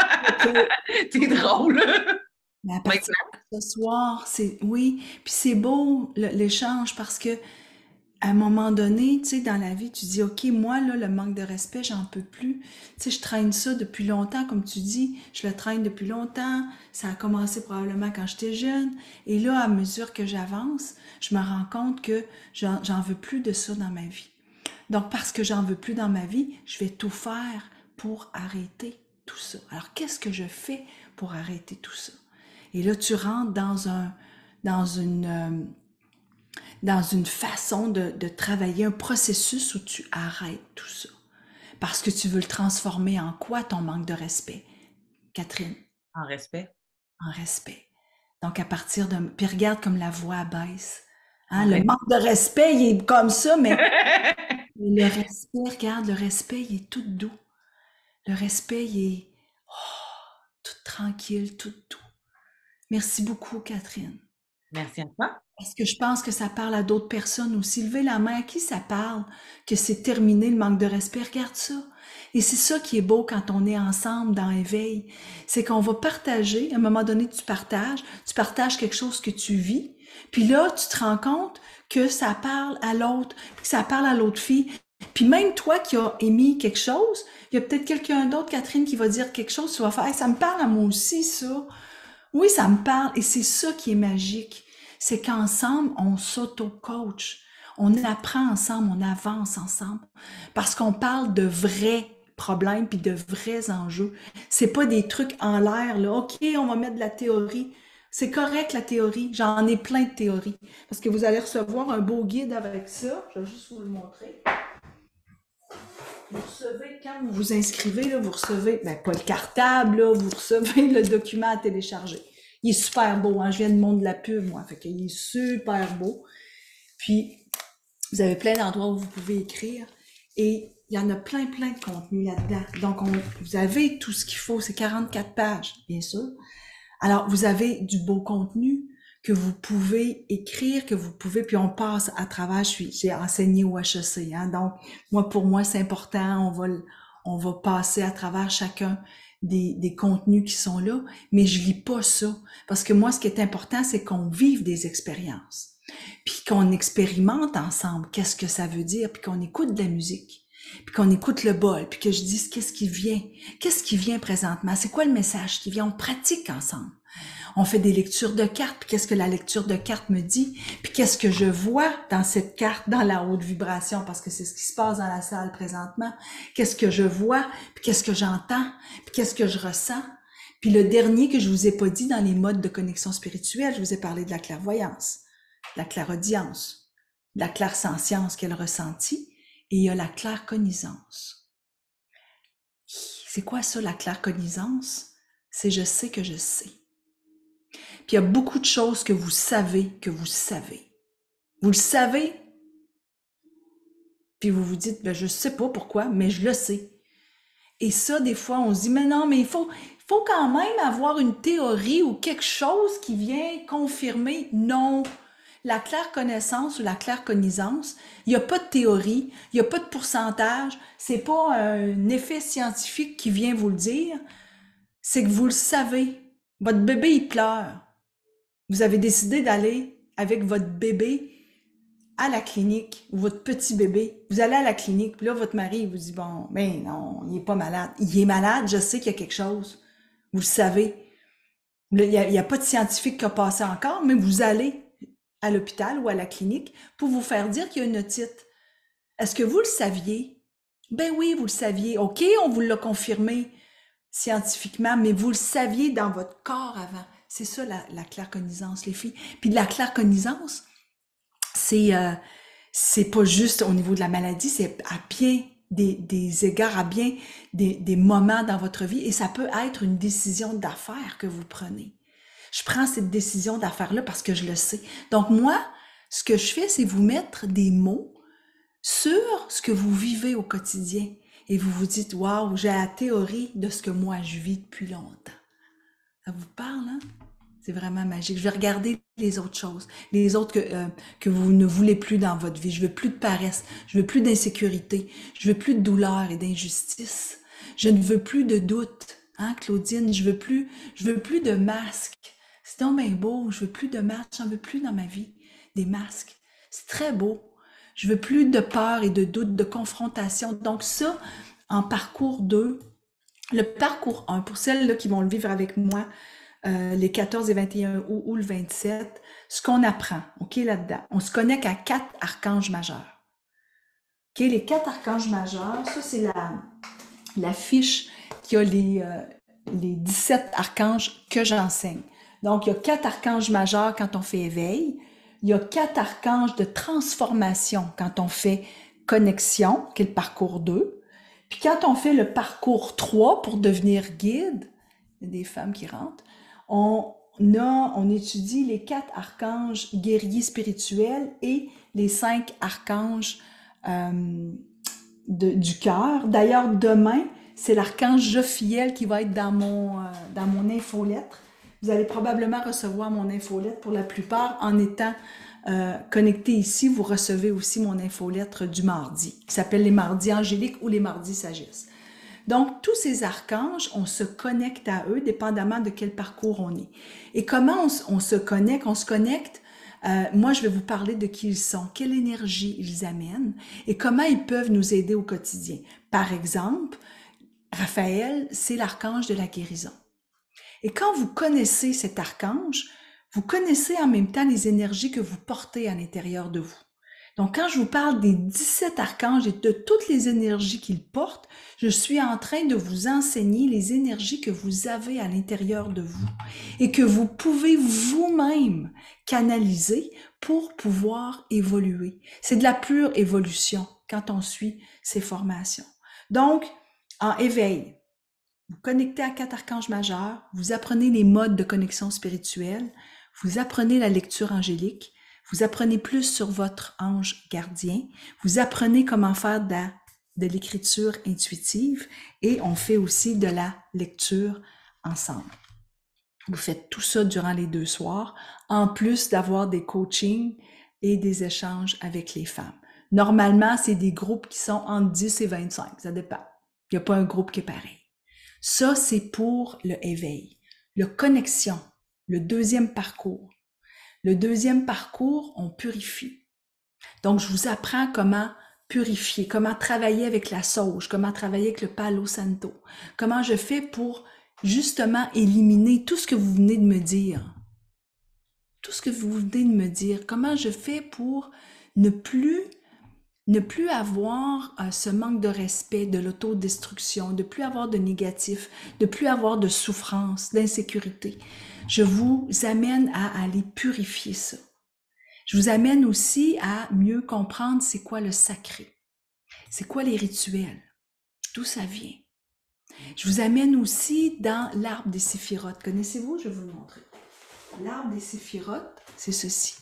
T'es drôle. Mais à partir de ce soir, c'est oui, puis c'est beau l'échange parce que à un moment donné, tu sais, dans la vie, tu dis, OK, moi, là, le manque de respect, j'en peux plus. Tu sais, je traîne ça depuis longtemps, comme tu dis, je le traîne depuis longtemps. Ça a commencé probablement quand j'étais jeune. Et là, à mesure que j'avance, je me rends compte que j'en veux plus de ça dans ma vie. Donc, parce que j'en veux plus dans ma vie, je vais tout faire pour arrêter tout ça. Alors, qu'est-ce que je fais pour arrêter tout ça? Et là, tu rentres dans une façon de travailler, un processus où tu arrêtes tout ça. Parce que tu veux le transformer en quoi, ton manque de respect? Catherine? En respect. En respect. Donc, à partir de... Puis regarde comme la voix baisse. Hein, Ouais. le manque de respect, il est comme ça, mais le respect, regarde, le respect, il est tout doux. Le respect, il est tout tranquille, tout doux. Merci beaucoup, Catherine. Merci à toi. Parce que je pense que ça parle à d'autres personnes aussi. Levez la main, à qui ça parle que c'est terminé le manque de respect? Regarde ça. Et c'est ça qui est beau quand on est ensemble dans Éveil. C'est qu'on va partager, à un moment donné, tu partages quelque chose que tu vis, puis là, tu te rends compte que ça parle à l'autre, puis que ça parle à l'autre fille. Puis même toi qui as émis quelque chose, il y a peut-être quelqu'un d'autre, Catherine, qui va dire quelque chose, tu vas faire, hey, ça me parle à moi aussi, ça. Oui, ça me parle, et c'est ça qui est magique. C'est qu'ensemble, on s'auto-coach. On apprend ensemble, on avance ensemble. Parce qu'on parle de vrais problèmes puis de vrais enjeux. C'est pas des trucs en l'air, là. OK, on va mettre de la théorie. C'est correct, la théorie. J'en ai plein de théories. Parce que vous allez recevoir un beau guide avec ça. Je vais juste vous le montrer. Vous recevez, quand vous vous inscrivez, là, vous recevez, ben, pas le cartable, là, vous recevez le document à télécharger. Il est super beau, hein? Je viens de monde de la pub, moi, fait qu'il est super beau. Puis, vous avez plein d'endroits où vous pouvez écrire, et il y en a plein de contenu là-dedans. Donc, vous avez tout ce qu'il faut, c'est 44 pages, bien sûr. Alors, vous avez du beau contenu que vous pouvez écrire, puis on passe à travers, j'ai enseigné au HEC, hein, donc, pour moi, c'est important, on va passer à travers chacun des contenus qui sont là, mais je lis pas ça, parce que moi, ce qui est important, c'est qu'on vive des expériences, puis qu'on expérimente ensemble, qu'est-ce que ça veut dire, puis qu'on écoute de la musique, puis qu'on écoute le bol, puis que je dise qu'est-ce qui vient présentement, c'est quoi le message qui vient, on pratique ensemble. On fait des lectures de cartes, puis qu'est-ce que la lecture de cartes me dit, puis qu'est-ce que je vois dans cette carte, dans la haute vibration, parce que c'est ce qui se passe dans la salle présentement. Qu'est-ce que je vois, puis qu'est-ce que j'entends, puis qu'est-ce que je ressens. Puis le dernier que je vous ai pas dit dans les modes de connexion spirituelle, je vous ai parlé de la clairvoyance, de la clairaudience, de la clairsentience qu'elle ressentit, et il y a la claircognizance. C'est quoi ça, la claircognizance? C'est je sais que je sais. Puis il y a beaucoup de choses que vous savez que vous savez. Vous le savez, puis vous vous dites, ben, je sais pas pourquoi, mais je le sais. Et ça, des fois, on se dit, mais non, mais il faut quand même avoir une théorie ou quelque chose qui vient confirmer. Non, la claire connaissance ou la claire cognizance, il n'y a pas de théorie, il n'y a pas de pourcentage, c'est pas un effet scientifique qui vient vous le dire, c'est que vous le savez. Votre bébé, il pleure. Vous avez décidé d'aller avec votre bébé à la clinique, ou votre petit bébé. Vous allez à la clinique, puis là, votre mari, il vous dit, bon, ben non, il est pas malade. Il est malade, je sais qu'il y a quelque chose. Vous le savez. Il n'y a pas de scientifique qui a passé encore, mais vous allez à l'hôpital ou à la clinique pour vous faire dire qu'il y a une otite. Est-ce que vous le saviez? Ben oui, vous le saviez. OK, on vous l'a confirmé scientifiquement, mais vous le saviez dans votre corps avant. C'est ça la claircognizance, les filles. Puis de la claircognizance, c'est pas juste au niveau de la maladie, c'est à bien des égards, à bien des moments dans votre vie, et ça peut être une décision d'affaires que vous prenez. Je prends cette décision d'affaires-là parce que je le sais. Donc moi, ce que je fais, c'est vous mettre des mots sur ce que vous vivez au quotidien. Et vous vous dites, waouh, j'ai la théorie de ce que moi je vis depuis longtemps. Ça vous parle, hein? C'est vraiment magique. Je vais regarder les autres choses, les autres que vous ne voulez plus dans votre vie. Je veux plus de paresse, je veux plus d'insécurité, je veux plus de douleur et d'injustice. Je ne veux plus de doute, hein, Claudine? Je veux plus de masques. C'est donc bien beau, je veux plus de masques, j'en veux plus dans ma vie, des masques. C'est très beau. Je veux plus de peur et de doute, de confrontation. Donc ça, en parcours 2, le parcours 1, pour celles là, qui vont le vivre avec moi, les 14 et 21 août ou le 27, ce qu'on apprend, OK, là-dedans, on se connecte à 4 archanges majeurs. OK, les 4 archanges majeurs, ça c'est la fiche qui a les 17 archanges que j'enseigne. Donc, il y a 4 archanges majeurs quand on fait éveil. Il y a 4 archanges de transformation quand on fait connexion, qui est le parcours 2. Puis quand on fait le parcours 3 pour devenir guide, il y a des femmes qui rentrent, on étudie les 4 archanges guerriers spirituels et les 5 archanges du cœur. D'ailleurs, demain, c'est l'archange Jophiel qui va être dans mon infolettre. Vous allez probablement recevoir mon infolettre pour la plupart en étant connecté ici. Vous recevez aussi mon infolettre du mardi, qui s'appelle les mardis angéliques ou les mardis sagesse. Donc, tous ces archanges, on se connecte à eux dépendamment de quel parcours on est. Et comment on se connecte? On se connecte, moi je vais vous parler de qui ils sont, quelle énergie ils amènent et comment ils peuvent nous aider au quotidien. Par exemple, Raphaël, c'est l'archange de la guérison. Et quand vous connaissez cet archange, vous connaissez en même temps les énergies que vous portez à l'intérieur de vous. Donc, quand je vous parle des 17 archanges et de toutes les énergies qu'ils portent, je suis en train de vous enseigner les énergies que vous avez à l'intérieur de vous et que vous pouvez vous-même canaliser pour pouvoir évoluer. C'est de la pure évolution quand on suit ces formations. Donc, en éveil, vous connectez à 4 archanges majeurs, vous apprenez les modes de connexion spirituelle, vous apprenez la lecture angélique, vous apprenez plus sur votre ange gardien, vous apprenez comment faire de l'écriture intuitive et on fait aussi de la lecture ensemble. Vous faites tout ça durant les 2 soirs, en plus d'avoir des coachings et des échanges avec les femmes. Normalement, c'est des groupes qui sont entre 10 et 25, ça dépend. Il n'y a pas un groupe qui est pareil. Ça, c'est pour le éveil. Le connexion, le deuxième parcours. Le deuxième parcours, on purifie. Donc, je vous apprends comment purifier, comment travailler avec la sauge, comment travailler avec le Palo Santo, comment je fais pour justement éliminer tout ce que vous venez de me dire. Tout ce que vous venez de me dire, comment je fais pour ne plus avoir ce manque de respect, de l'autodestruction, de plus avoir de négatif, de plus avoir de souffrance, d'insécurité. Je vous amène à aller purifier ça. Je vous amène aussi à mieux comprendre c'est quoi le sacré, c'est quoi les rituels, d'où ça vient. Je vous amène aussi dans l'arbre des séphirotes. Connaissez-vous? Je vais vous le montrer. L'arbre des séphirotes, c'est ceci.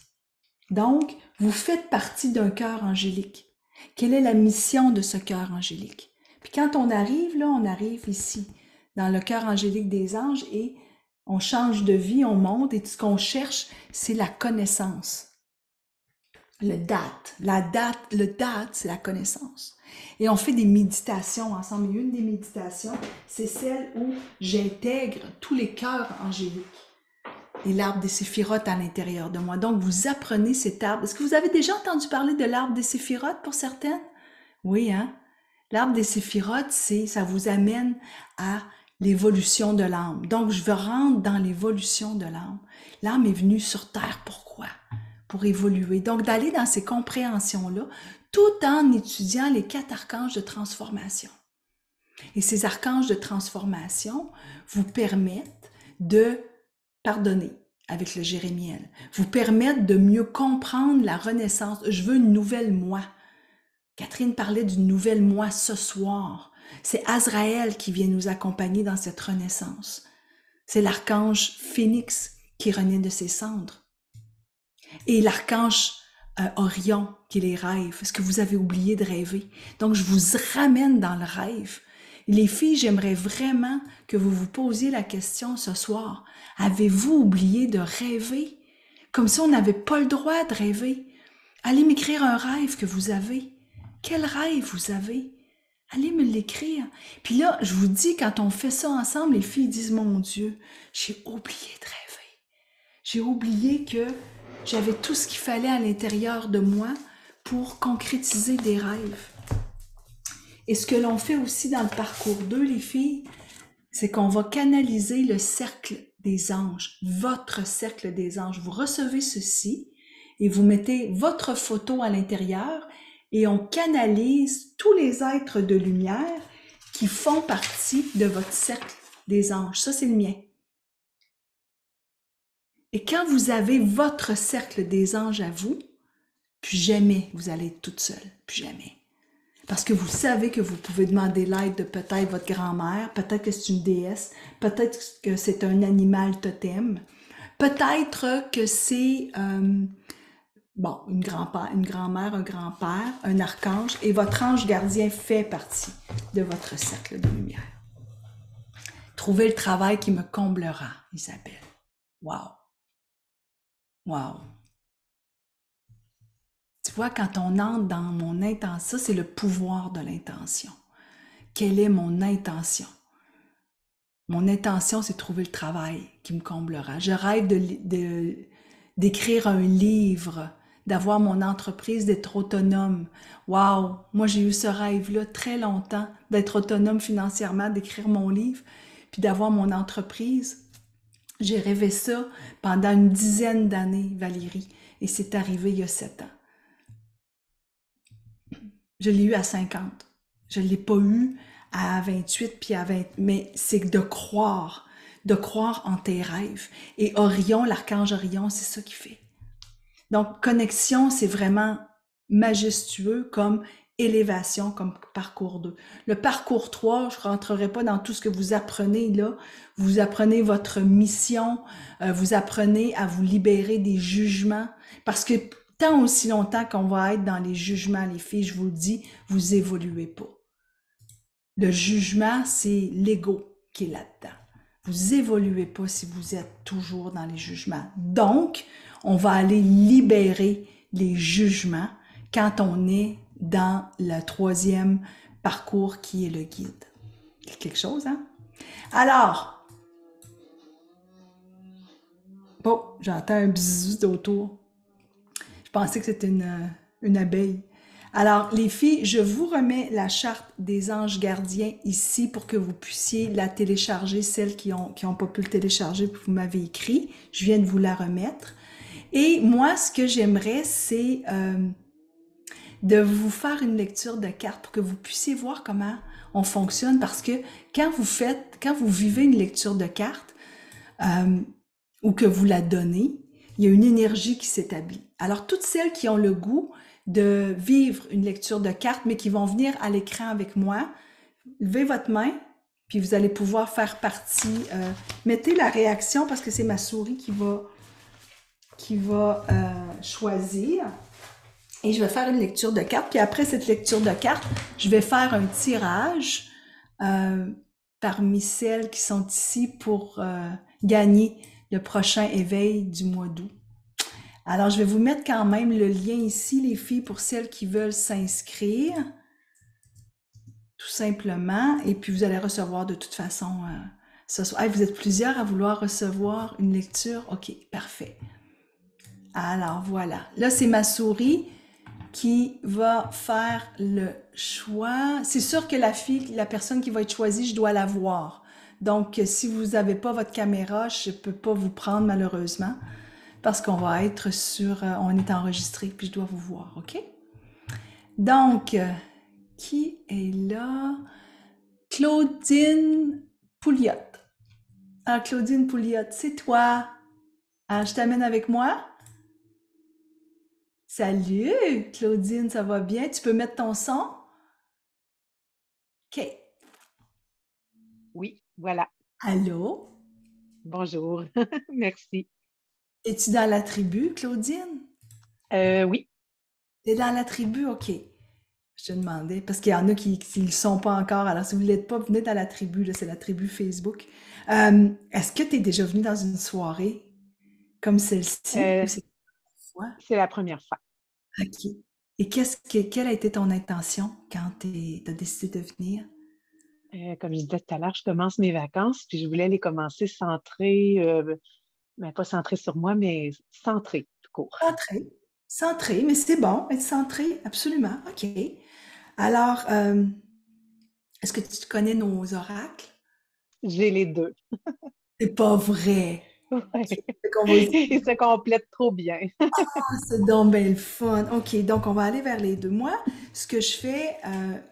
Donc, vous faites partie d'un cœur angélique. Quelle est la mission de ce cœur angélique? Puis quand on arrive, là, on arrive ici, dans le cœur angélique des anges et on change de vie, on monte et ce qu'on cherche, c'est la connaissance. Le date, c'est la connaissance. Et on fait des méditations ensemble. Et une des méditations, c'est celle où j'intègre tous les cœurs angéliques. Et l'arbre des séphirotes à l'intérieur de moi. Donc, vous apprenez cet arbre. Est-ce que vous avez déjà entendu parler de l'arbre des séphirotes pour certaines? Oui, hein? L'arbre des séphirotes, ça vous amène à l'évolution de l'âme. Donc, je veux rentrer dans l'évolution de l'âme. L'âme est venue sur Terre, pourquoi? Pour évoluer. Donc, d'aller dans ces compréhensions-là, tout en étudiant les 4 archanges de transformation. Et ces archanges de transformation vous permettent de pardonner avec le Jérémiel, vous permettre de mieux comprendre la renaissance. Je veux une nouvelle moi. Catherine parlait d'une nouvelle moi ce soir. C'est Azraël qui vient nous accompagner dans cette renaissance. C'est l'archange Phénix qui renaît de ses cendres. Et l'archange Orion qui les rêve. Est-ce que vous avez oublié de rêver? Donc, je vous ramène dans le rêve. Les filles, j'aimerais vraiment que vous vous posiez la question ce soir. Avez-vous oublié de rêver? Comme si on n'avait pas le droit de rêver. Allez m'écrire un rêve que vous avez. Quel rêve vous avez? Allez me l'écrire. Puis là, je vous dis, quand on fait ça ensemble, les filles disent, mon Dieu, j'ai oublié de rêver. J'ai oublié que j'avais tout ce qu'il fallait à l'intérieur de moi pour concrétiser des rêves. Et ce que l'on fait aussi dans le parcours 2, les filles, c'est qu'on va canaliser le cercle des anges, votre cercle des anges. Vous recevez ceci et vous mettez votre photo à l'intérieur et on canalise tous les êtres de lumière qui font partie de votre cercle des anges. Ça, c'est le mien. Et quand vous avez votre cercle des anges à vous, plus jamais vous allez être toute seule, plus jamais. Parce que vous savez que vous pouvez demander l'aide de peut-être votre grand-mère, peut-être que c'est une déesse, peut-être que c'est un animal totem, peut-être que c'est une grand-mère, un grand-père, un archange, et votre ange gardien fait partie de votre cercle de lumière. Trouvez le travail qui me comblera, Isabelle. Wow! Wow! Tu vois, quand on entre dans mon intention, ça, c'est le pouvoir de l'intention. Quelle est mon intention? Mon intention, c'est de trouver le travail qui me comblera. Je rêve d'écrire un livre, d'avoir mon entreprise, d'être autonome. Wow! Moi, j'ai eu ce rêve-là très longtemps, d'être autonome financièrement, d'écrire mon livre, puis d'avoir mon entreprise. J'ai rêvé ça pendant une dizaine d'années, Valérie, et c'est arrivé il y a 7 ans. Je l'ai eu à 50. Je ne l'ai pas eu à 28 puis à 20, mais c'est de croire en tes rêves. Et Orion, l'archange Orion, c'est ça qu'il fait. Donc, connexion, c'est vraiment majestueux comme élévation, comme parcours 2. Le parcours 3, je ne rentrerai pas dans tout ce que vous apprenez là. Vous apprenez votre mission, vous apprenez à vous libérer des jugements, parce que tant aussi longtemps qu'on va être dans les jugements, les filles, je vous le dis, vous évoluez pas. Le jugement, c'est l'ego qui est là-dedans. Vous évoluez pas si vous êtes toujours dans les jugements. Donc, on va aller libérer les jugements quand on est dans le 3e parcours qui est le guide. Quelque chose, hein? Alors, oh, j'entends un bzzz autour. Je pensais que c'était une abeille. Alors, les filles, je vous remets la charte des anges gardiens ici pour que vous puissiez la télécharger, celles qui ont pas pu le télécharger, puis vous m'avez écrit. Je viens de vous la remettre. Et moi, ce que j'aimerais, c'est de vous faire une lecture de cartes pour que vous puissiez voir comment on fonctionne, parce que quand vous vivez une lecture de cartes, ou que vous la donnez, il y a une énergie qui s'établit. Alors, toutes celles qui ont le goût de vivre une lecture de cartes, mais qui vont venir à l'écran avec moi, levez votre main, puis vous allez pouvoir faire partie. Mettez la réaction, parce que c'est ma souris qui va choisir. Et je vais faire une lecture de cartes. Puis après cette lecture de cartes, je vais faire un tirage parmi celles qui sont ici pour gagner le prochain éveil du mois d'août. Alors, je vais vous mettre quand même le lien ici, les filles, pour celles qui veulent s'inscrire, tout simplement. Et puis, vous allez recevoir de toute façon ce soir. Hey, vous êtes plusieurs à vouloir recevoir une lecture? OK, parfait. Alors, voilà. Là, c'est ma souris qui va faire le choix. C'est sûr que la personne qui va être choisie, je dois la voir. Donc, si vous n'avez pas votre caméra, je ne peux pas vous prendre malheureusement, parce qu'on va être on est enregistré, puis je dois vous voir, OK? Donc, qui est là? Claudine Pouliot. Ah, Claudine Pouliot, c'est toi. Ah, je t'amène avec moi? Salut, Claudine, ça va bien? Tu peux mettre ton son? OK. Oui, voilà. Allô? Bonjour. Merci. Es-tu dans la tribu, Claudine? Oui. T'es dans la tribu? OK. Je te demandais, parce qu'il y en a qui ne le sont pas encore. Alors, si vous ne l'êtes pas, venez dans la tribu. Là, c'est la tribu Facebook. Est-ce que tu es déjà venu dans une soirée comme celle-ci? Ou c'est la première fois? C'est la première fois. OK. Et quelle a été ton intention quand tu as décidé de venir? Comme je disais tout à l'heure, je commence mes vacances, puis je voulais les commencer centrées, mais pas centrées sur moi, mais centrées, tout court. Centré. Centré, mais c'est bon, être centré, absolument. OK. Alors, est-ce que tu connais nos oracles? J'ai les deux. C'est pas vrai. Ouais. Fait qu'on va Ils se complètent trop bien. C'est donc bien le fun. OK, donc on va aller vers les deux. Moi, ce que je fais,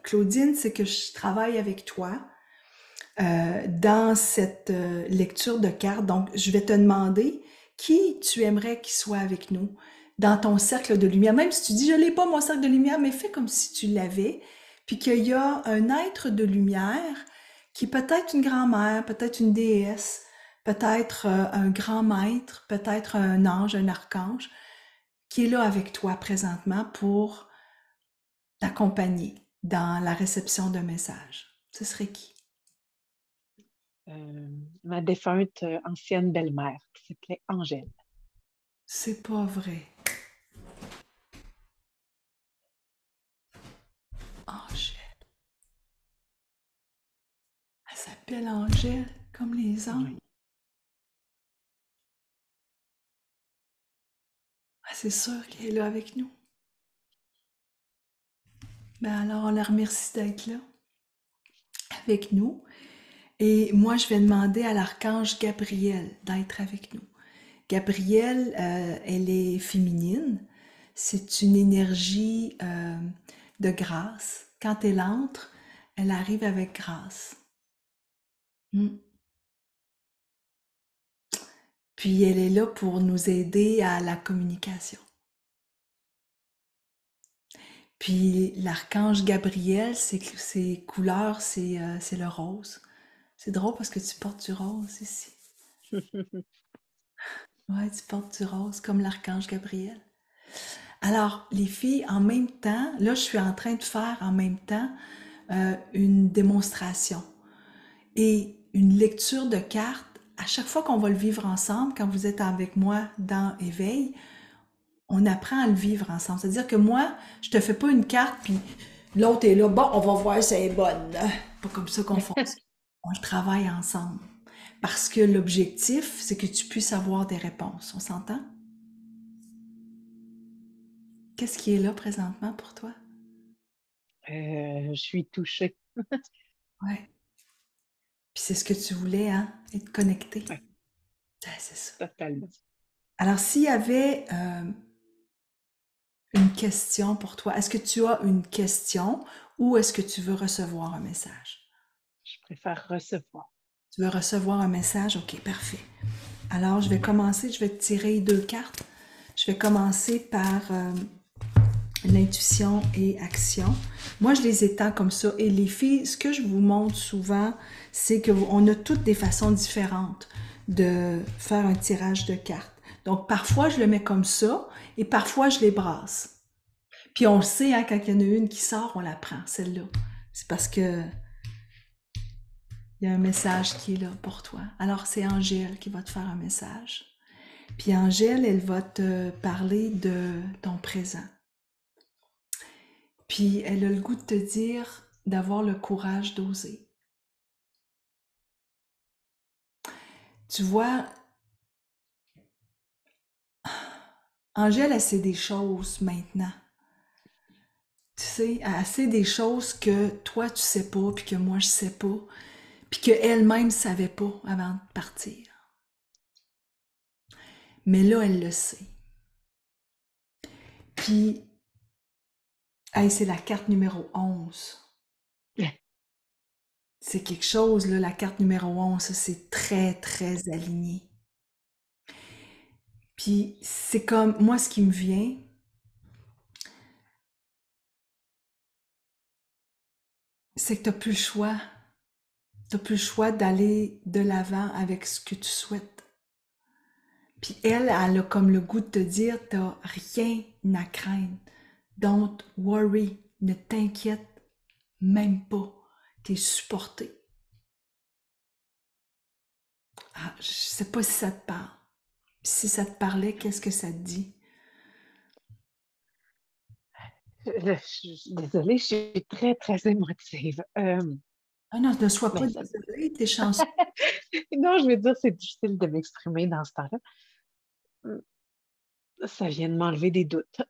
Claudine, c'est que je travaille avec toi dans cette lecture de cartes. Donc, je vais te demander qui tu aimerais qu'il soit avec nous dans ton cercle de lumière. Même si tu dis, je l'ai pas, mon cercle de lumière, mais fais comme si tu l'avais, puis qu'il y a un être de lumière qui peut être une grand-mère, peut-être une déesse, peut-être un grand maître, peut-être un ange, un archange, qui est là avec toi présentement pour t'accompagner dans la réception d'un message. Ce serait qui? ma défunte ancienne belle-mère qui s'appelait Angèle. C'est pas vrai. Angèle. Elle s'appelle Angèle, comme les anges. Oui. Ah, c'est sûr qu'elle est là avec nous. Ben alors, on la remercie d'être là avec nous. Et moi, je vais demander à l'archange Gabriel d'être avec nous. Gabrielle, elle est féminine. C'est une énergie de grâce. Quand elle entre, elle arrive avec grâce. Puis elle est là pour nous aider à la communication. Puis l'archange Gabriel, ses couleurs, c'est le rose. C'est drôle parce que tu portes du rose ici. Ouais, tu portes du rose comme l'archange Gabriel. Alors, les filles, en même temps, là, je suis en train de faire en même temps une démonstration et une lecture de cartes. À chaque fois qu'on va le vivre ensemble, quand vous êtes avec moi dans Éveil, on apprend à le vivre ensemble. C'est-à-dire que moi, je te fais pas une carte, puis l'autre est là, bon, on va voir si elle est bonne. Pas comme ça qu'on fonctionne. On le travaille ensemble. Parce que l'objectif, c'est que tu puisses avoir des réponses. On s'entend? Qu'est-ce qui est là présentement pour toi? Je suis touchée. Ouais. Puis c'est ce que tu voulais, hein? Être connecté. Ouais. C'est ça. Totalement. Alors, s'il y avait une question pour toi, est-ce que tu as une question ou est-ce que tu veux recevoir un message? Je préfère recevoir. Tu veux recevoir un message? OK, parfait. Alors, je vais commencer, je vais te tirer 2 cartes. Je vais commencer par l'intuition et action. Moi, je les étends comme ça. Et les filles, ce que je vous montre souvent, c'est qu'on a toutes des façons différentes de faire un tirage de cartes. Donc, parfois, je le mets comme ça et parfois, je les brasse. Puis, on le sait, hein, quand il y en a une qui sort, on la prend, celle-là. C'est parce que il y a un message qui est là pour toi. Alors, c'est Angèle qui va te faire un message. Puis Angèle, elle va te parler de ton présent. Puis elle a le goût de te dire d'avoir le courage d'oser. Tu vois, Angèle, elle sait des choses maintenant. Tu sais, elle sait des choses que toi, tu sais pas, puis que moi, je sais pas, puis qu'elle-même savait pas avant de partir. Mais là, elle le sait. Puis, hey, c'est la carte numéro 11. C'est quelque chose, là, la carte numéro 11, ça, c'est très, très aligné. Puis, c'est comme, moi, ce qui me vient, c'est que tu n'as plus le choix. Tu n'as plus le choix d'aller de l'avant avec ce que tu souhaites. Puis elle a comme le goût de te dire, tu n'as rien à craindre. Don't worry, ne t'inquiète même pas. Tu es supporté. Ah, je sais pas si ça te parle. Puis si ça te parlait, qu'est-ce que ça te dit? Je suis désolée, je suis très, très émotive. Ah non, ne sois pas Mais ça- désolée, t'es chanceux. Non, je veux dire, c'est difficile de m'exprimer dans ce temps-là. Ça vient de m'enlever des doutes.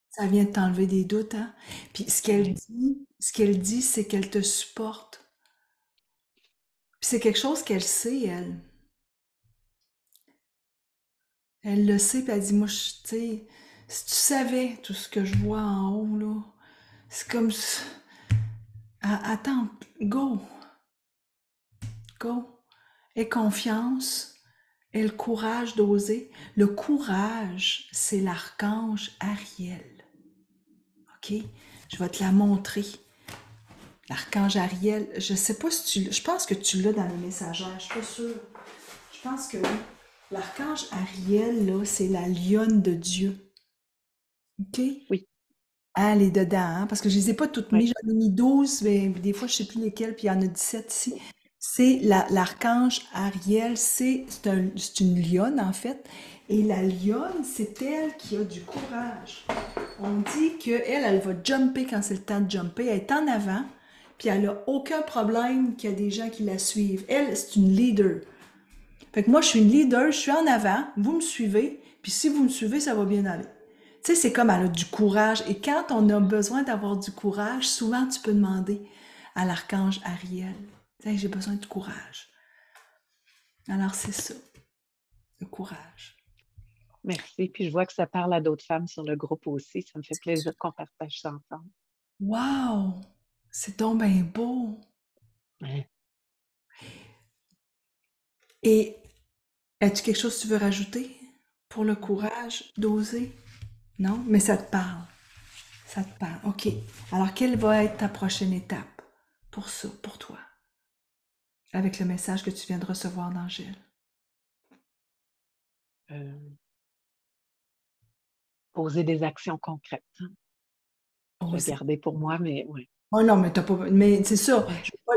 Ça vient de t'enlever des doutes, hein? Puis ce qu'elle dit, c'est qu'elle te supporte. Puis c'est quelque chose qu'elle sait, elle. Elle le sait, puis elle dit, moi, tu sais, si tu savais tout ce que je vois en haut, là, c'est comme... Attends, go! Go! Aie confiance, aie le courage d'oser. Le courage, c'est l'archange Ariel. OK? Je vais te la montrer. L'archange Ariel, je sais pas si tu... Je pense que tu l'as dans les messagères, je suis pas sûre. Je pense que oui. L'archange Ariel, là, c'est la lionne de Dieu. OK? Oui. Ah, elle est dedans, hein? Parce que je les ai pas toutes Oui. mises. J'en ai mis 12, mais des fois, je sais plus lesquelles, puis il y en a 17 ici. C'est l'archange Ariel, c'est une lionne en fait. Et la lionne, c'est elle qui a du courage. On dit qu'elle, elle va jumper quand c'est le temps de jumper. Elle est en avant, puis elle n'a aucun problème qu'il y a des gens qui la suivent. Elle, c'est une leader. Fait que moi, je suis une leader, je suis en avant, vous me suivez, puis si vous me suivez, ça va bien aller. Tu sais, c'est comme elle a du courage. Et quand on a besoin d'avoir du courage, souvent tu peux demander à l'archange Ariel. Tu sais, j'ai besoin de courage. Alors c'est ça, le courage. Merci. Puis je vois que ça parle à d'autres femmes sur le groupe aussi. Ça me fait plaisir qu'on partage ça ensemble. Wow! C'est donc bien beau! Ouais. Et as-tu quelque chose que tu veux rajouter pour le courage d'oser? Non? Mais ça te parle. Ça te parle. OK. Alors, quelle va être ta prochaine étape pour ça, pour toi? Avec le message que tu viens de recevoir d'Angèle. Poser des actions concrètes. Je vais Oser. garder pour moi, mais oui. Oh non, mais t'as pas. Mais c'est ça.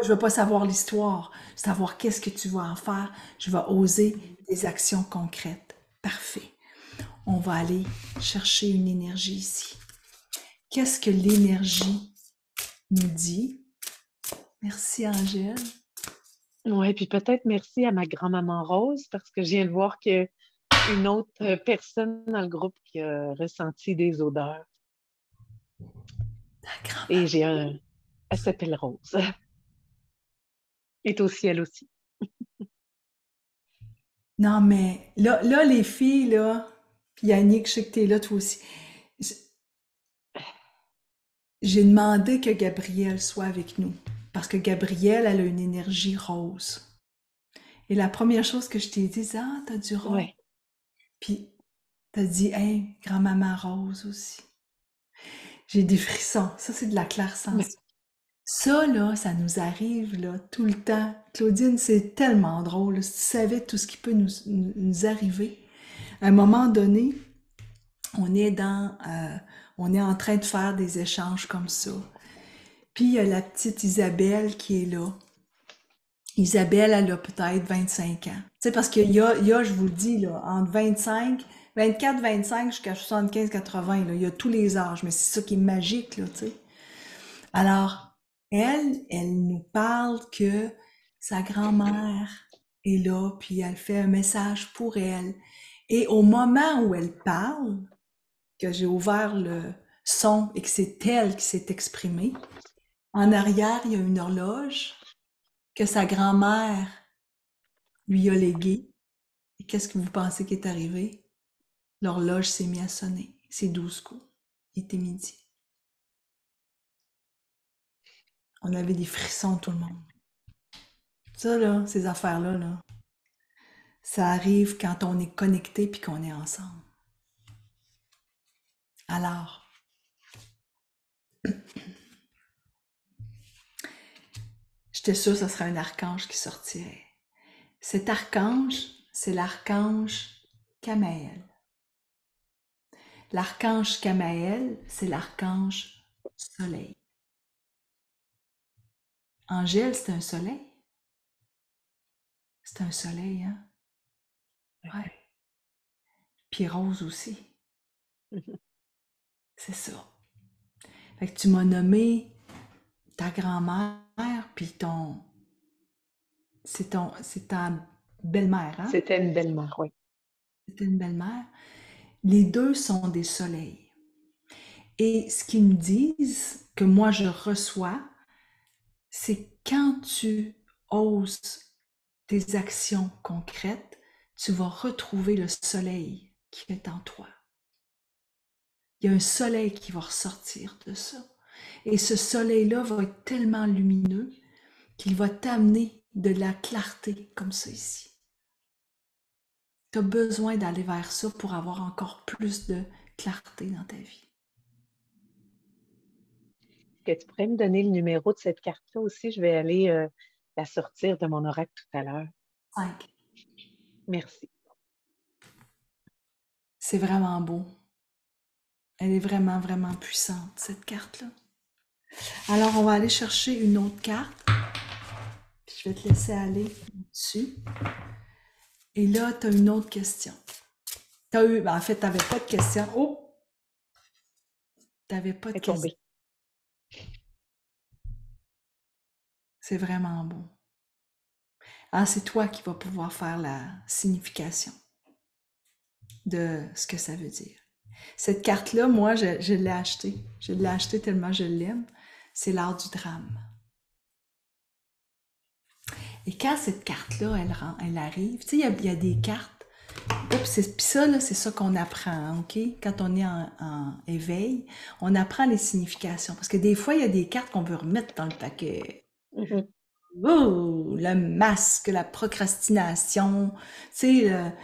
Je veux pas savoir l'histoire. Savoir qu'est-ce que tu vas en faire. Je vais oser des actions concrètes. Parfait. On va aller chercher une énergie ici. Qu'est-ce que l'énergie nous dit? Merci, Angèle. Oui, puis peut-être merci à ma grand-maman Rose, parce que je viens de voir qu'il y a une autre personne dans le groupe qui a ressenti des odeurs. Ta grand-maman. Et elle s'appelle Rose. Elle est au ciel aussi. Non, mais là, les filles, là, Yannick, je sais que t'es là, toi aussi. J'ai demandé que Gabrielle soit avec nous. Parce que Gabrielle, elle a une énergie rose. Et la première chose que je t'ai dit, c'est « Ah, t'as du rose. Ouais. » Puis, t'as dit « Hey, grand-maman rose aussi. » J'ai des frissons. Ça, c'est de la clairsense. Ça, là, ça nous arrive, là, tout le temps. Claudine, c'est tellement drôle. Si tu savais tout ce qui peut nous arriver. À un moment donné, on est en train de faire des échanges comme ça. Puis, il y a la petite Isabelle qui est là. Isabelle, elle a peut-être 25 ans. Tu sais, parce qu'il y a, je vous le dis, là, entre 24, 25 jusqu'à 75, 80, là, il y a tous les âges, mais c'est ça qui est magique, là, tu sais. Alors, elle nous parle que sa grand-mère est là, puis elle fait un message pour elle. Et au moment où elle parle, que j'ai ouvert le son et que c'est elle qui s'est exprimée, en arrière, il y a une horloge que sa grand-mère lui a léguée. Et qu'est-ce que vous pensez qui est arrivé? L'horloge s'est mise à sonner. C'est 12 coups. Il était midi. On avait des frissons, tout le monde. Ça, là, ces affaires-là, là, ça arrive quand on est connecté puis qu'on est ensemble. Alors, j'étais sûre que ce serait un archange qui sortirait. Cet archange, c'est l'archange Camaël. L'archange Camaël, c'est l'archange Soleil. Angèle, c'est un soleil? C'est un soleil, hein? Ouais. Puis Rose aussi. C'est ça. Fait que tu m'as nommé ta grand-mère, puis c'est ta belle-mère, hein? C'était une belle-mère, oui. C'était une belle-mère. Les deux sont des soleils. Et ce qu'ils me disent, que moi je reçois, c'est quand tu oses tes actions concrètes, tu vas retrouver le soleil qui est en toi. Il y a un soleil qui va ressortir de ça. Et ce soleil-là va être tellement lumineux qu'il va t'amener de la clarté comme ça ici. Tu as besoin d'aller vers ça pour avoir encore plus de clarté dans ta vie. Est-ce que tu pourrais me donner le numéro de cette carte-là aussi? Je vais aller la sortir de mon oracle tout à l'heure. 5. Merci. C'est vraiment beau. Elle est vraiment, vraiment puissante, cette carte-là. Alors, on va aller chercher une autre carte. Puis je vais te laisser aller dessus. Et là, tu as une autre question. En fait, tu n'avais pas de question. Oh! Tu n'avais pas de est question. tombée. C'est vraiment beau. Ah, c'est toi qui vas pouvoir faire la signification de ce que ça veut dire. Cette carte-là, moi, je l'ai achetée. Je l'ai achetée tellement je l'aime. C'est l'art du drame. Et quand cette carte-là, elle arrive, tu sais, il y a des cartes. Puis ça, là, c'est ça qu'on apprend, OK? Quand on est en éveil, on apprend les significations. Parce que des fois, il y a des cartes qu'on veut remettre dans le paquet. Mhm. Oh, le masque, la procrastination, tu sais,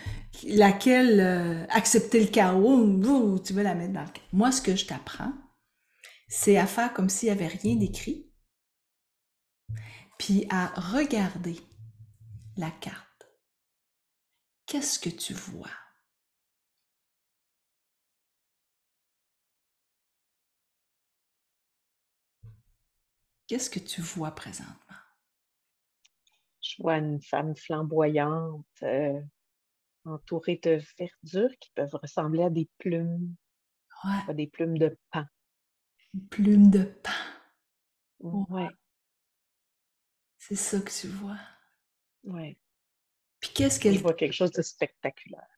laquelle accepter le chaos, tu veux la mettre dans le chaos. Moi, ce que je t'apprends, c'est à faire comme s'il n'y avait rien d'écrit, puis à regarder la carte. Qu'est-ce que tu vois? Qu'est-ce que tu vois présentement? Je vois une femme flamboyante, entourée de verdure qui peuvent ressembler à des plumes, Ouais, pas des plumes de pain. une plume de pain. Ouais, C'est ça que tu vois. ouais. Puis qu'est-ce Je qu'elle vois quelque chose de spectaculaire.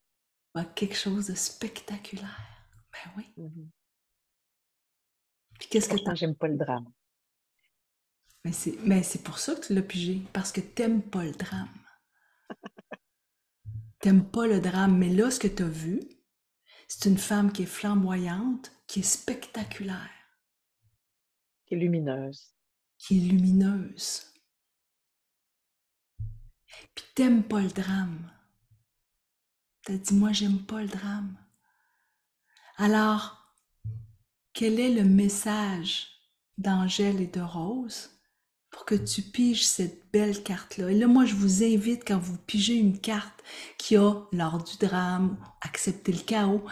voit? Quelque chose de spectaculaire. Ben oui. Mhm. Puis qu'est-ce que Pourtant, j'aime pas le drame. Mais c'est pour ça que tu l'as pigé, parce que t'aimes pas le drame. T'aimes pas le drame, mais là, ce que tu as vu, c'est une femme qui est flamboyante, qui est spectaculaire, Qui est lumineuse. qui est lumineuse. Puis t'aimes pas le drame. T'as dit, moi, j'aime pas le drame. Alors, quel est le message d'Angèle et de Rose pour que tu piges cette belle carte-là? Et là, moi, je vous invite, quand vous pigez une carte qui a l'art du drame, accepter le chaos,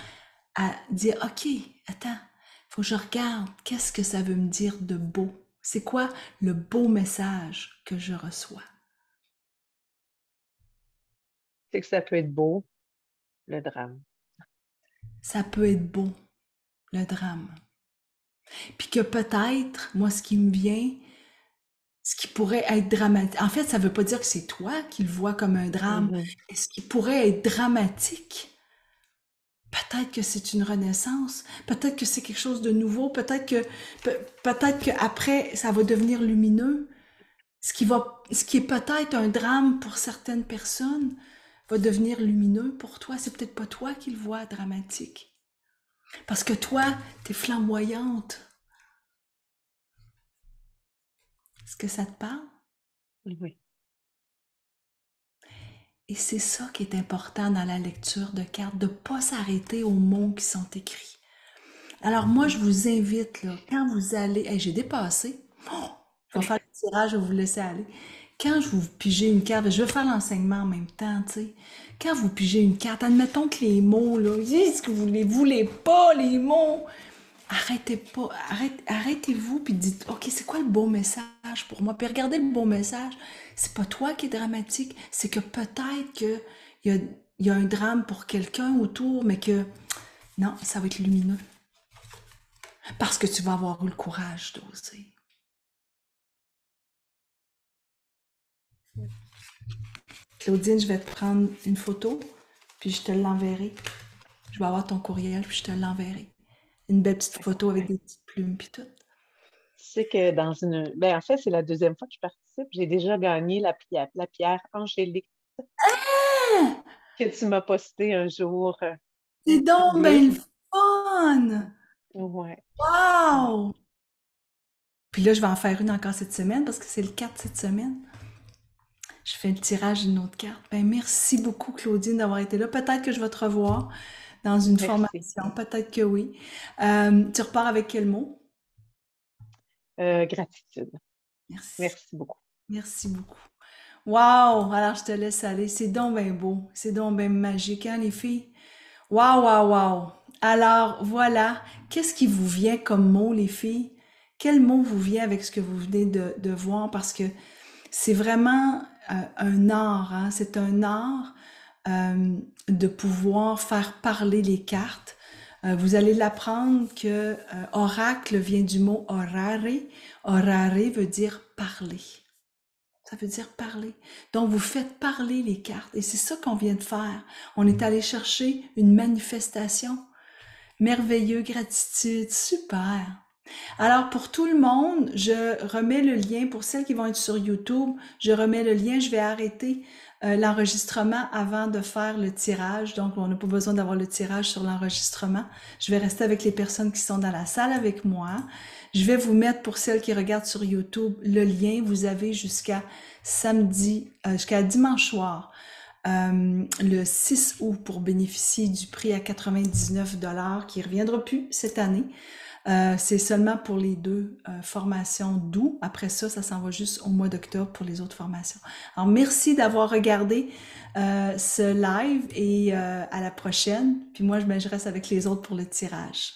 à dire, OK, attends, faut que je regarde, qu'est-ce que ça veut me dire de beau? C'est quoi le beau message que je reçois? C'est que ça peut être beau, le drame. Ça peut être beau, le drame. Puis que peut-être, moi, ce qui me vient, ce qui pourrait être dramatique, en fait, ça veut pas dire que c'est toi qui le vois comme un drame, Mhm. mais ce qui pourrait être dramatique, peut-être que c'est une renaissance, peut-être que c'est quelque chose de nouveau, peut-être que après ça va devenir lumineux. Ce qui est peut-être un drame pour certaines personnes va devenir lumineux pour toi. C'est peut-être pas toi qui le vois dramatique. Parce que toi, t'es flamboyante. Est-ce que ça te parle? Oui. Et c'est ça qui est important dans la lecture de cartes, de ne pas s'arrêter aux mots qui sont écrits. Alors moi, je vous invite, là, quand vous allez... Hey, j'ai dépassé. Oh, je vais faire le tirage, je vais vous laisser aller. Quand je vous pigez une carte, je vais faire l'enseignement en même temps, tu sais. Quand vous pigez une carte, admettons que les mots, là, ce que vous ne les voulez pas, les mots. Arrêtez-vous, puis dites, OK, c'est quoi le beau message pour moi? Puis regardez le beau message. C'est pas toi qui es dramatique, c'est que peut-être qu'il y a un drame pour quelqu'un autour, mais que non, ça va être lumineux. Parce que tu vas avoir eu le courage d'oser. Claudine, je vais te prendre une photo, puis je te l'enverrai. Je vais avoir ton courriel, puis je te l'enverrai. Une belle petite photo avec des petites plumes, puis tout. Tu sais que dans une... Ben, en fait, c'est la deuxième fois que je participe. J'ai déjà gagné la pierre angélique que tu m'as postée un jour. C'est donc Bleue. ben le fun! Ouais. Wow! Puis là, je vais en faire une encore cette semaine parce que c'est le 4 cette semaine. Je fais le tirage d'une autre carte. Ben, merci beaucoup, Claudine, d'avoir été là. Peut-être que je vais te revoir dans une Merci. formation. Peut-être que oui. Tu repars avec quel mot? Gratitude. Merci. Merci beaucoup. Merci beaucoup. Wow! Alors, je te laisse aller. C'est donc bien beau. C'est donc bien magique, hein, les filles? Wow, wow, wow! Alors, voilà. Qu'est-ce qui vous vient comme mot, les filles? Quel mot vous vient avec ce que vous venez de voir? Parce que C'est vraiment un art, hein? C'est un art de pouvoir faire parler les cartes. Vous allez l'apprendre que oracle vient du mot orare. Orare veut dire parler. Ça veut dire parler. Donc, vous faites parler les cartes. Et c'est ça qu'on vient de faire. On est allé chercher une manifestation. Merveilleux, gratitude, super. Alors, pour tout le monde, je remets le lien, pour celles qui vont être sur YouTube, je remets le lien, je vais arrêter l'enregistrement avant de faire le tirage. Donc, on n'a pas besoin d'avoir le tirage sur l'enregistrement. Je vais rester avec les personnes qui sont dans la salle avec moi. Je vais vous mettre, pour celles qui regardent sur YouTube, le lien. Vous avez jusqu'à samedi, jusqu'à dimanche soir, le 6 août pour bénéficier du prix à 99 $ qui ne reviendra plus cette année. C'est seulement pour les 2 formations d'août. Après ça, ça s'en va juste au mois d'octobre pour les autres formations. Alors, merci d'avoir regardé ce live et à la prochaine. Puis moi, je reste avec les autres pour le tirage.